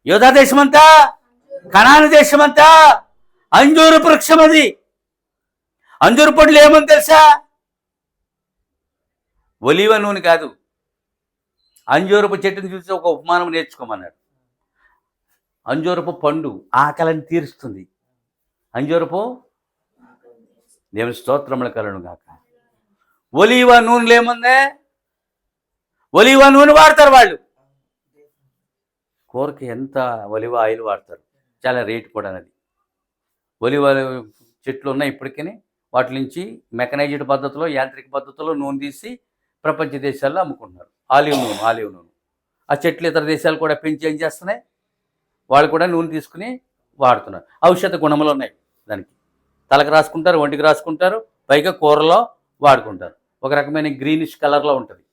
యోధా దేశమంతా, కనాను దేశమంతా అంజూరు వృక్షం. అది అంజూరు పండ్లు ఏమని తెలుసా? ఒలీవ నూనె కాదు. అంజూరపు చెట్టుని చూసి ఒక ఉపమానం నేర్చుకోమన్నాడు. అంజూరపు పండు ఆకలిని తీరుస్తుంది. అంజూరపు దేవుని స్తోత్రములు కలుగును గాక. ఒలీవ నూనెలు ఏముంది? ఒలీవ నూనె వాడతారు వాళ్ళు. కూరకి ఎంత ఒలివ ఆయిల్ వాడతారు, చాలా రేటు కూడా. అది ఒలివ చెట్లు ఉన్నాయి ఇప్పటికీ. వాటి నుంచి మెకనైజ్డ్ పద్ధతిలో, యాంత్రిక పద్ధతిలో నూనె తీసి ప్రపంచ దేశాల్లో అమ్ముకుంటున్నారు. ఆలివ్ నూనె. ఆ చెట్లు ఇతర దేశాలు కూడా పెంచి ఏం చేస్తున్నాయి? వాళ్ళు కూడా నూనె తీసుకుని వాడుతున్నారు. ఔషధ గుణములు ఉన్నాయి దానికి. తలకు రాసుకుంటారు, ఒంటికి రాసుకుంటారు, పైగా కూరలో వాడుకుంటారు. ఒక రకమైన గ్రీనిష్ కలర్లో ఉంటుంది.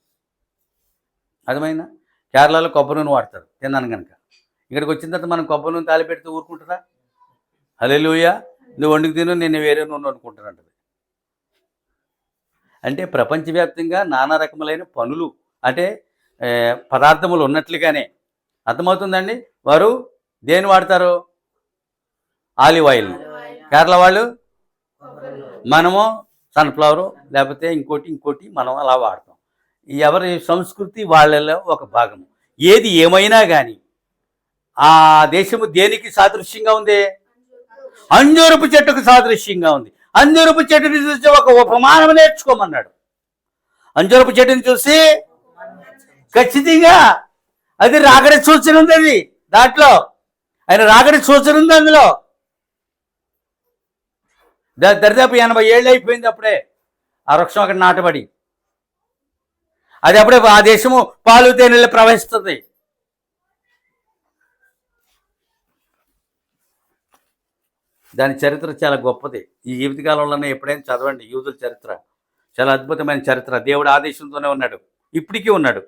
అర్థమైనా? కేరళలో కొబ్బరి నూనె వాడతారు తిన్నాను కనుక. ఇక్కడికి వచ్చిన తర్వాత మనం కొబ్బరి నూనె తాలి పెడితే ఊరుకుంటుందా? హల్లెలూయా. నువ్వు వండుకు తిను, నేను వేరే నూనె వండుకుంటానంటది. అంటే ప్రపంచవ్యాప్తంగా నానా రకములైన పనులు, అంటే పదార్థములు ఉన్నట్లుగానే. అర్థమవుతుందండి? వారు దేని వాడతారు? Olive oil. కేరళ వాళ్ళు, మనము సన్ఫ్లవరు, లేకపోతే ఇంకోటి మనం అలా వాడతాం. ఎవరి సంస్కృతి వాళ్ళలో ఒక భాగము. ఏది ఏమైనా కానీ ఆ దేశము దేనికి సాదృశ్యంగా ఉంది? అంజూరపు చెట్టుకు సాదృశ్యంగా ఉంది. అంజూరపు చెట్టుని చూసి ఒక ఉపమానం నేర్చుకోమన్నాడు. అంజూరపు చెట్టుని చూసి ఖచ్చితంగా అది రాకడి సూచన ఉంది. అది దాంట్లో ఆయన రాకడి సూచన ఉంది అందులో. దరిదాపు 80 ఏళ్ళు అయిపోయింది అప్పుడే ఆ వృక్షం అక్కడ నాటబడి. అది అప్పుడే ఆ దేశము పాలు తేనెలు ప్రవహిస్తుంది. దాని చరిత్ర చాలా గొప్పది. ఈ జీవితకాలంలోనే ఎప్పుడైనా చదవండి యూదుల చరిత్ర. చాలా అద్భుతమైన చరిత్ర. దేవుడు ఆదేశంతోనే ఉన్నాడు, ఇప్పటికీ ఉన్నాడు.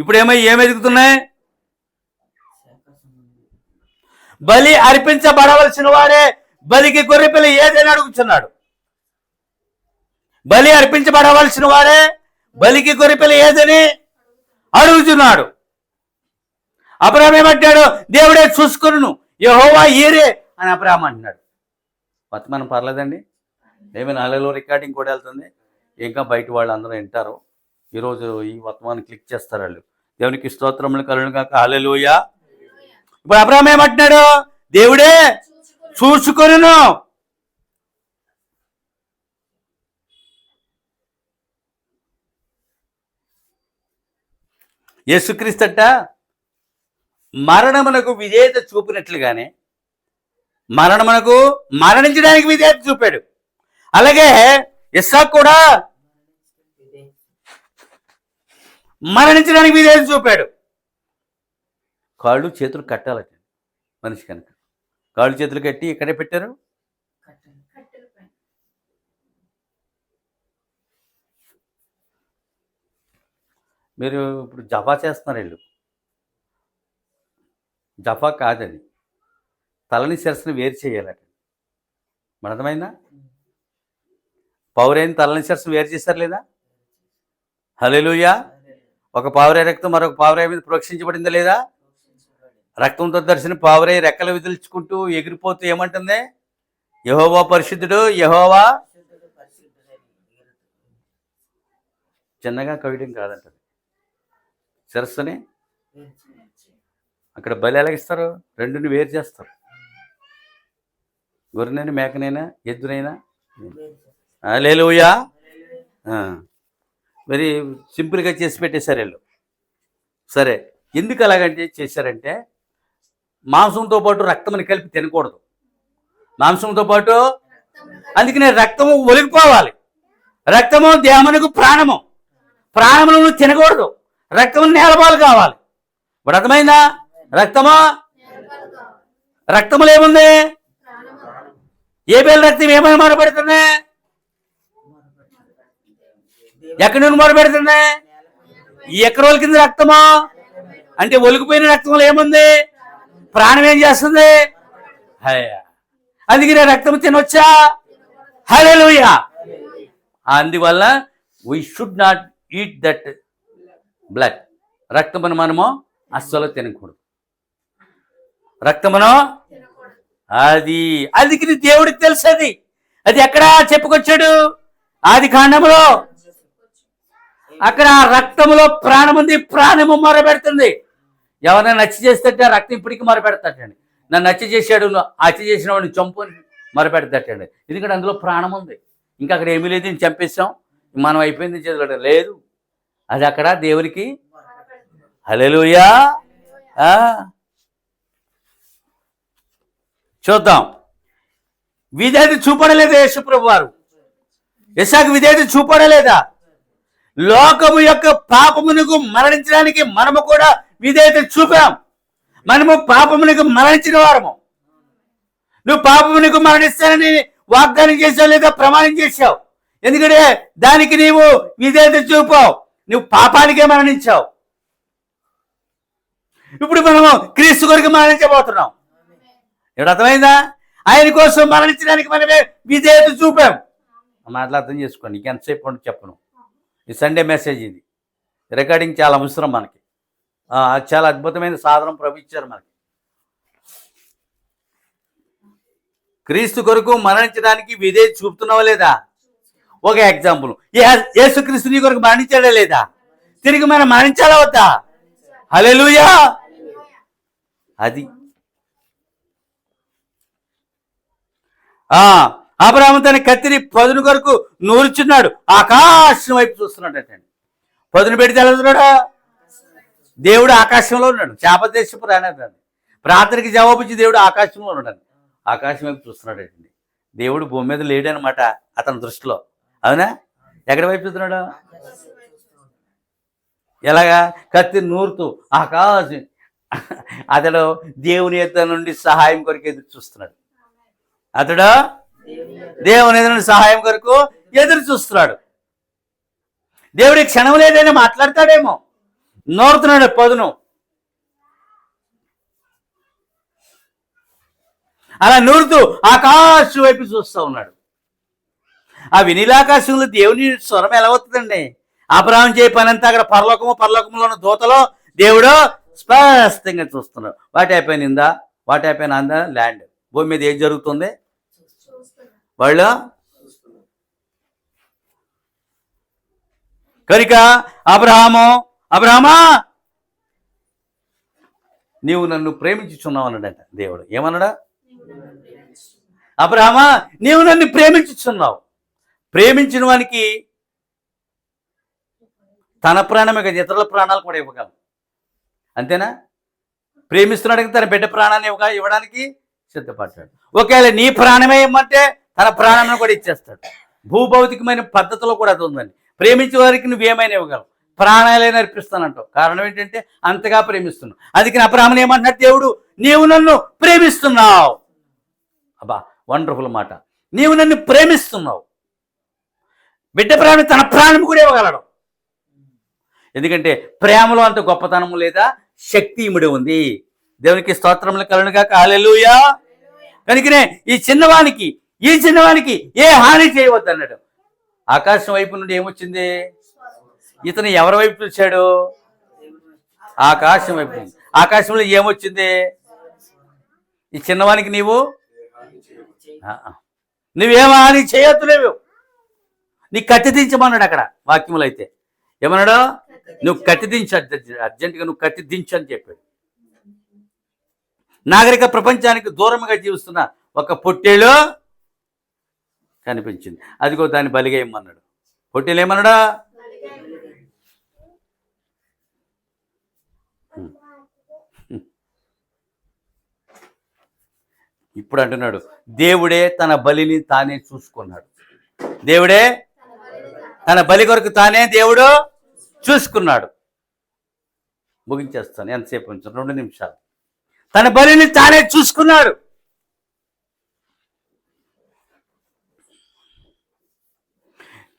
ఇప్పుడేమో ఎదుగుతున్నాయి? బలి అర్పించబడవలసిన వాడే బలికి గొర్రెపిల్ల ఏదని అడుగుతున్నాడు. బలి అర్పించబడవలసిన వాడే బలికి గొర్రెపిల్ల ఏదని అడుగుతున్నాడు. అబ్రాహాము ఏమంటాడు? దేవుడే చూసుకును, యెహోవా ఈరే అని అబ్రాహాము అంటున్నాడు. వర్తమానం పర్లేదండి, ఏమైనా అలలో రికార్డింగ్ కూడా వెళ్తుంది, ఇంకా బయట వాళ్ళు అందరూ వింటారు. ఈరోజు ఈ వర్తమానం క్లిక్ చేస్తారు వాళ్ళు. దేవునికి స్తోత్రములు కలుగును గాక. హల్లెలూయా. ఇప్పుడు అబ్రాహాము ఏమంటున్నాడు? దేవుడే చూసుకొనును. యేసుక్రీస్తట మరణమునకు విధేయత చూపినట్లుగానే మరణమునకు మరణించడానికి విధేయత చూపాడు. అలాగే ఇస్సాకు కూడా మరణించడానికి విధేయత చూపాడు. కాళ్ళు చేతులు కట్టాలట మనిషి కనుక. కాళ్ళు చేతులు కట్టి ఇక్కడే పెట్టారు. మీరు ఇప్పుడు జఫా చేస్తున్నారు వీళ్ళు. జఫా కాదని, తలని శిరస్సుని వేరు చేయాలట. మన అర్థమైందా? పౌరైన తలని శిరస్సును వేరు చేశారు లేదా? హల్లెలూయా. ఒక పావురే రక్తం మరొక పావురే మీద ప్రోక్షించబడిందా లేదా? రక్తంతో దర్శనం పావురే రెక్కలు విదిల్చుకుంటూ ఎగిరిపోతూ ఏమంటుంది? యెహోవా పరిశుద్ధుడు, యెహోవా. చిన్నగా కవియడం కాదంటది. శిరస్సుని అక్కడ బలి ఎలాగిస్తారు? రెండుని వేరు చేస్తారు. గొర్రెనైనా మేకనైనా ఎద్దునైనా. హల్లెలూయా. మరి సింపుల్గా చేసి పెట్టేశారు వీళ్ళు. సరే, ఎందుకు అలాగంటే చేశారంటే మాంసంతో పాటు రక్తముని కలిపి తినకూడదు. మాంసంతో పాటు, అందుకనే రక్తము ఒలిగిపోవాలి. రక్తము దేహమునకు ప్రాణము. ప్రాణమును తినకూడదు, రక్తము నేలపాలు కావాలి. ఇప్పుడు అర్థమైందా? రక్తములు ఏముంది? ఏ బేల రక్తం ఏమైనా మొరపెడుతుంది? ఎక్కడి నుండి మొరపెడుతుంది? ఎకరోల కింద రక్తము అంటే ఒలిగిపోయిన రక్తంలో ఏముంది? ప్రాణం ఏం చేస్తుంది? అందుకనే రక్తం తినొచ్చా? హల్లెలూయా. అందువల్ల we should not eat that blood. రక్తమును మనము అస్సలు తినకూడదు. రక్తమును అందుకని దేవుడికి తెలుసు. అది ఎక్కడ చెప్పుకొచ్చాడు? ఆది కాండములో. అక్కడ రక్తములో ప్రాణం ఉంది, ప్రాణము మొరపెడుతుంది. ఎవరైనా నచ్చి చేస్తే రక్తం ఇప్పటికీ మొరపెడతాడండి. నన్ను హత్య చేశాడు, హత్య చేసిన వాడిని చంపుని మొరపెడతాడండి. ఎందుకంటే అందులో ప్రాణం ఉంది. ఇంకా అక్కడ ఏమీ లేదు, చంపేస్తాం మనం అయిపోయింది చేతులు లేదు. అది అక్కడ దేవునికి. హల్లెలూయా. చూద్దాం. విధేయత చూపడలేదా యేసుప్రభు వారు? ఇస్సాకు విధేయత చూపడలేదా? లోకము యొక్క పాపమునకు మరణించడానికి మనము కూడా విధేయత చూపాం. మనము పాపమునకు మరణించిన వారము. నువ్వు పాపమునకు మరణిస్తానని వాగ్దానం చేసావు లేదా ప్రమాణం చేశావు. ఎందుకంటే దానికి నీవు విధేయత చూపావు. నువ్వు పాపానికే మరణించావు. ఇప్పుడు మనము క్రీస్తు కొరకు మరణించబోతున్నాం. ఇప్పుడు అర్థమైందా? ఆయన కోసం మరణించడానికి మనమే విధేయత చూపాం. మాటలు అర్థం చేసుకోండి. ఇంకెంతసేపు చెప్పను. ఈ సండే మెసేజ్ ఇది రికార్డింగ్ చాలా అవసరం మనకి. చాలా అద్భుతమైన సాధనం ప్రవహించారు మనకి. క్రీస్తు కొరకు మరణించడానికి విధేయత చూపుతున్నావా లేదా? ఒక ఎగ్జాంపుల్, యేసుక్రీస్తు నీ కొరకు మరణించాడా లేదా? తిరిగి మనం మరణించాలా వద్దా? హల్లెలూయా. అది అబ్రాహాము తన కత్తిని పదును కొరకు నూరుచున్నాడు, ఆకాశం వైపు చూస్తున్నాడు. పదును పెడితే వెళ్తున్నాడా? దేవుడు ఆకాశంలో ఉన్నాడు. శాపదేశపు రానేదాన్ని ప్రార్థనకి జవాబిచ్చి దేవుడు ఆకాశంలో ఉన్నాడు. ఆకాశం వైపు చూస్తున్నాడండి. దేవుడు భూమి మీద లేడనమాట అతని దృష్టిలో. అవునా? ఎక్కడి వైపు చూస్తున్నాడు? ఎలాగా? కత్తి నూరుతూ ఆకాశం. అతడు దేవుని యొద్ద నుండి సహాయం కొరకు ఎదురు చూస్తున్నాడు. అతడు దేవుని యొద్ద నుండి సహాయం కొరకు ఎదురు చూస్తున్నాడు. దేవుడి క్షణం లేదని మాట్లాడతాడేమో, నోరుతున్నాడు పదును. అలా నూరుతూ ఆకాశం వైపు చూస్తూ ఉన్నాడు. ఆ వినీలాకాశంలో దేవుని స్వరం ఎలా వస్తుందండి? అబ్రహాము చేయ పని అంతా అక్కడ పరలోకంలో ఉన్న దూతలో దేవుడు స్పష్టంగా చూస్తున్నాడు. What happen in the land. భూమి మీద ఏం జరుగుతుంది వాళ్ళు. కనుక అబ్రహామా నీవు నన్ను ప్రేమించుచున్నావు అన్నాడట దేవుడు. ఏమన్నాడా? అబ్రహామా నీవు నన్ను ప్రేమించుచున్నావు. ప్రేమించిన వానికి తన ప్రాణమే కదా ఇతరుల ప్రాణాలు కూడా ఇవ్వగలం. అంతేనా? ప్రేమిస్తున్నాడికి తన బిడ్డ ప్రాణాన్ని ఇవ్వడానికి సిద్ధపడ్డాడు. ఒకవేళ నీ ప్రాణమే ఇవ్వమంటే తన ప్రాణాన్ని కూడా ఇచ్చేస్తాడు. భూభౌతికమైన పద్ధతిలో కూడా అది ఉందండి. ప్రేమించే వారికి నువ్వేమైనా ఇవ్వగలవు, ప్రాణాలైనా అర్పిస్తానంటావు. కారణం ఏంటంటే అంతగా ప్రేమిస్తున్నావు. అందుకని అబ్రహాముని ఏమంటున్నాడు దేవుడు? నీవు నన్ను ప్రేమిస్తున్నావు. అబ్బా, వండర్ఫుల్ మాట. నీవు నన్ను ప్రేమిస్తున్నావు. బిడ్డ ప్రాణం తన ప్రాణం కూడా ఇవ్వగలడు. ఎందుకంటే ప్రేమలో అంత గొప్పతనము లేదా శక్తి ఇమిడి ఉంది. దేవునికి స్తోత్రములు కలుగునుగాక. హల్లెలూయా. కనుకనే ఈ చిన్నవానికి ఏ హాని చేయవద్దు అన్నాడు. ఆకాశం వైపు నుండి ఏమొచ్చింది? ఇతను ఎవరి వైపు చూశాడు? ఆకాశం వైపు. ఆకాశంలో ఏమొచ్చింది? ఈ చిన్నవానికి నువ్వేం హాని చేయొద్దు, నీ కత్తి దించమన్నాడు అక్కడ వాక్యములు. అయితే ఏమన్నాడు? నువ్వు కత్తి దించు, అర్జెంటుగా నువ్వు కత్తి దించు అని చెప్పాడు. నాగరిక ప్రపంచానికి దూరంగా జీవిస్తున్న ఒక పొట్టేలు కనిపించింది. అదిగో దాన్ని బలిగా ఇమ్మన్నాడు. పొట్టేలు ఏమన్నాడా? ఇప్పుడు అంటున్నాడు దేవుడే తన బలిని తానే చూసుకున్నాడు. దేవుడే తన బలి కొరకు తానే దేవుడు చూసుకున్నాడు. ముగించేస్తాను, ఎంతసేపు ఉంచాను? 2 నిమిషాలు. తన బలిని తానే చూసుకున్నాడు.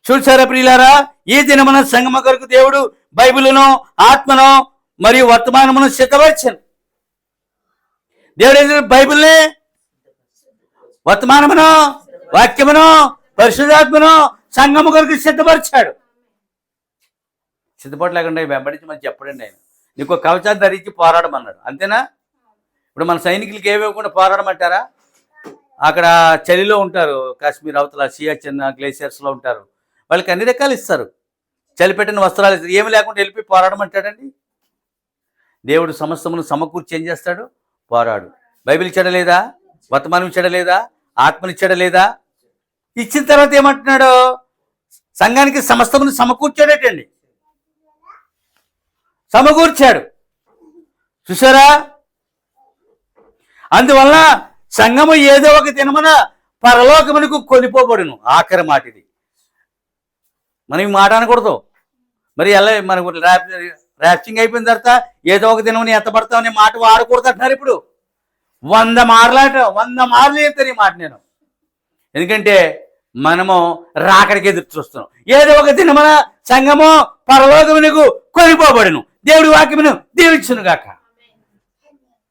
చూసారా ప్రియులారా? ఈ దినమున సంగమ కొరకు దేవుడు బైబిలును, ఆత్మను మరియు వర్తమానమును సిద్ధపరిచాను. దేవుడు బైబిల్ని, వర్తమానమును, వాక్యమును, పరిశుద్ధాత్మను సంగమ కొరకు సిద్ధపరిచాడు. సిద్ధపడలేకుండా వెంబడించి మనం చెప్పడండి. ఆయన నీకు కవచాన్ని ధరించి పోరాడమన్నాడు. అంతేనా? ఇప్పుడు మన సైనికులకి ఏవేవకుండా పోరాడమంటారా? అక్కడ చలిలో ఉంటారు, కాశ్మీర్ అవతల సియాచిన్ గ్లేసియర్స్లో ఉంటారు. వాళ్ళకి అన్ని రకాలు ఇస్తారు, చలిపెట్టిన వస్త్రాలు ఇస్తారు. ఏమి లేకుండా వెళ్ళిపోయి పోరాడమంటాడండి? దేవుడు సమస్తమును సమకూర్చి ఏం చేస్తాడు? పోరాడు. బైబిల్ ఇచ్చడలేదా? వర్తమానం ఇచ్చడలేదా? ఆత్మనిచ్చడలేదా? ఇచ్చిన తర్వాత ఏమంటున్నాడు? సంఘానికి సమస్తమును సమకూర్చాడటండి. సమకూర్చాడు. చూసారా? అందువల్ల సంఘము ఏదో ఒక దినమున పరలోకమునకు కొనిపోబడును. ఆఖరి మాట ఇది. మనం ఈ మాట అనకూడదు. మరి ఎలా మనకు ర్యాప్చింగ్ అయిపోయిన తర్వాత ఏదో ఒక దినముని ఎత్తపడతామనే మాట వాడకూడదు అంటున్నారు. ఇప్పుడు 100 మార్లు చెప్తాను ఈ మాట నేను. ఎందుకంటే మనము రాకడికి ఎదురు చూస్తున్నాం. ఏదో ఒక దినమున సంఘము పరలోకమునకు కొనిపోబడును. దేవుడి వాక్యమును దీవించును గాక.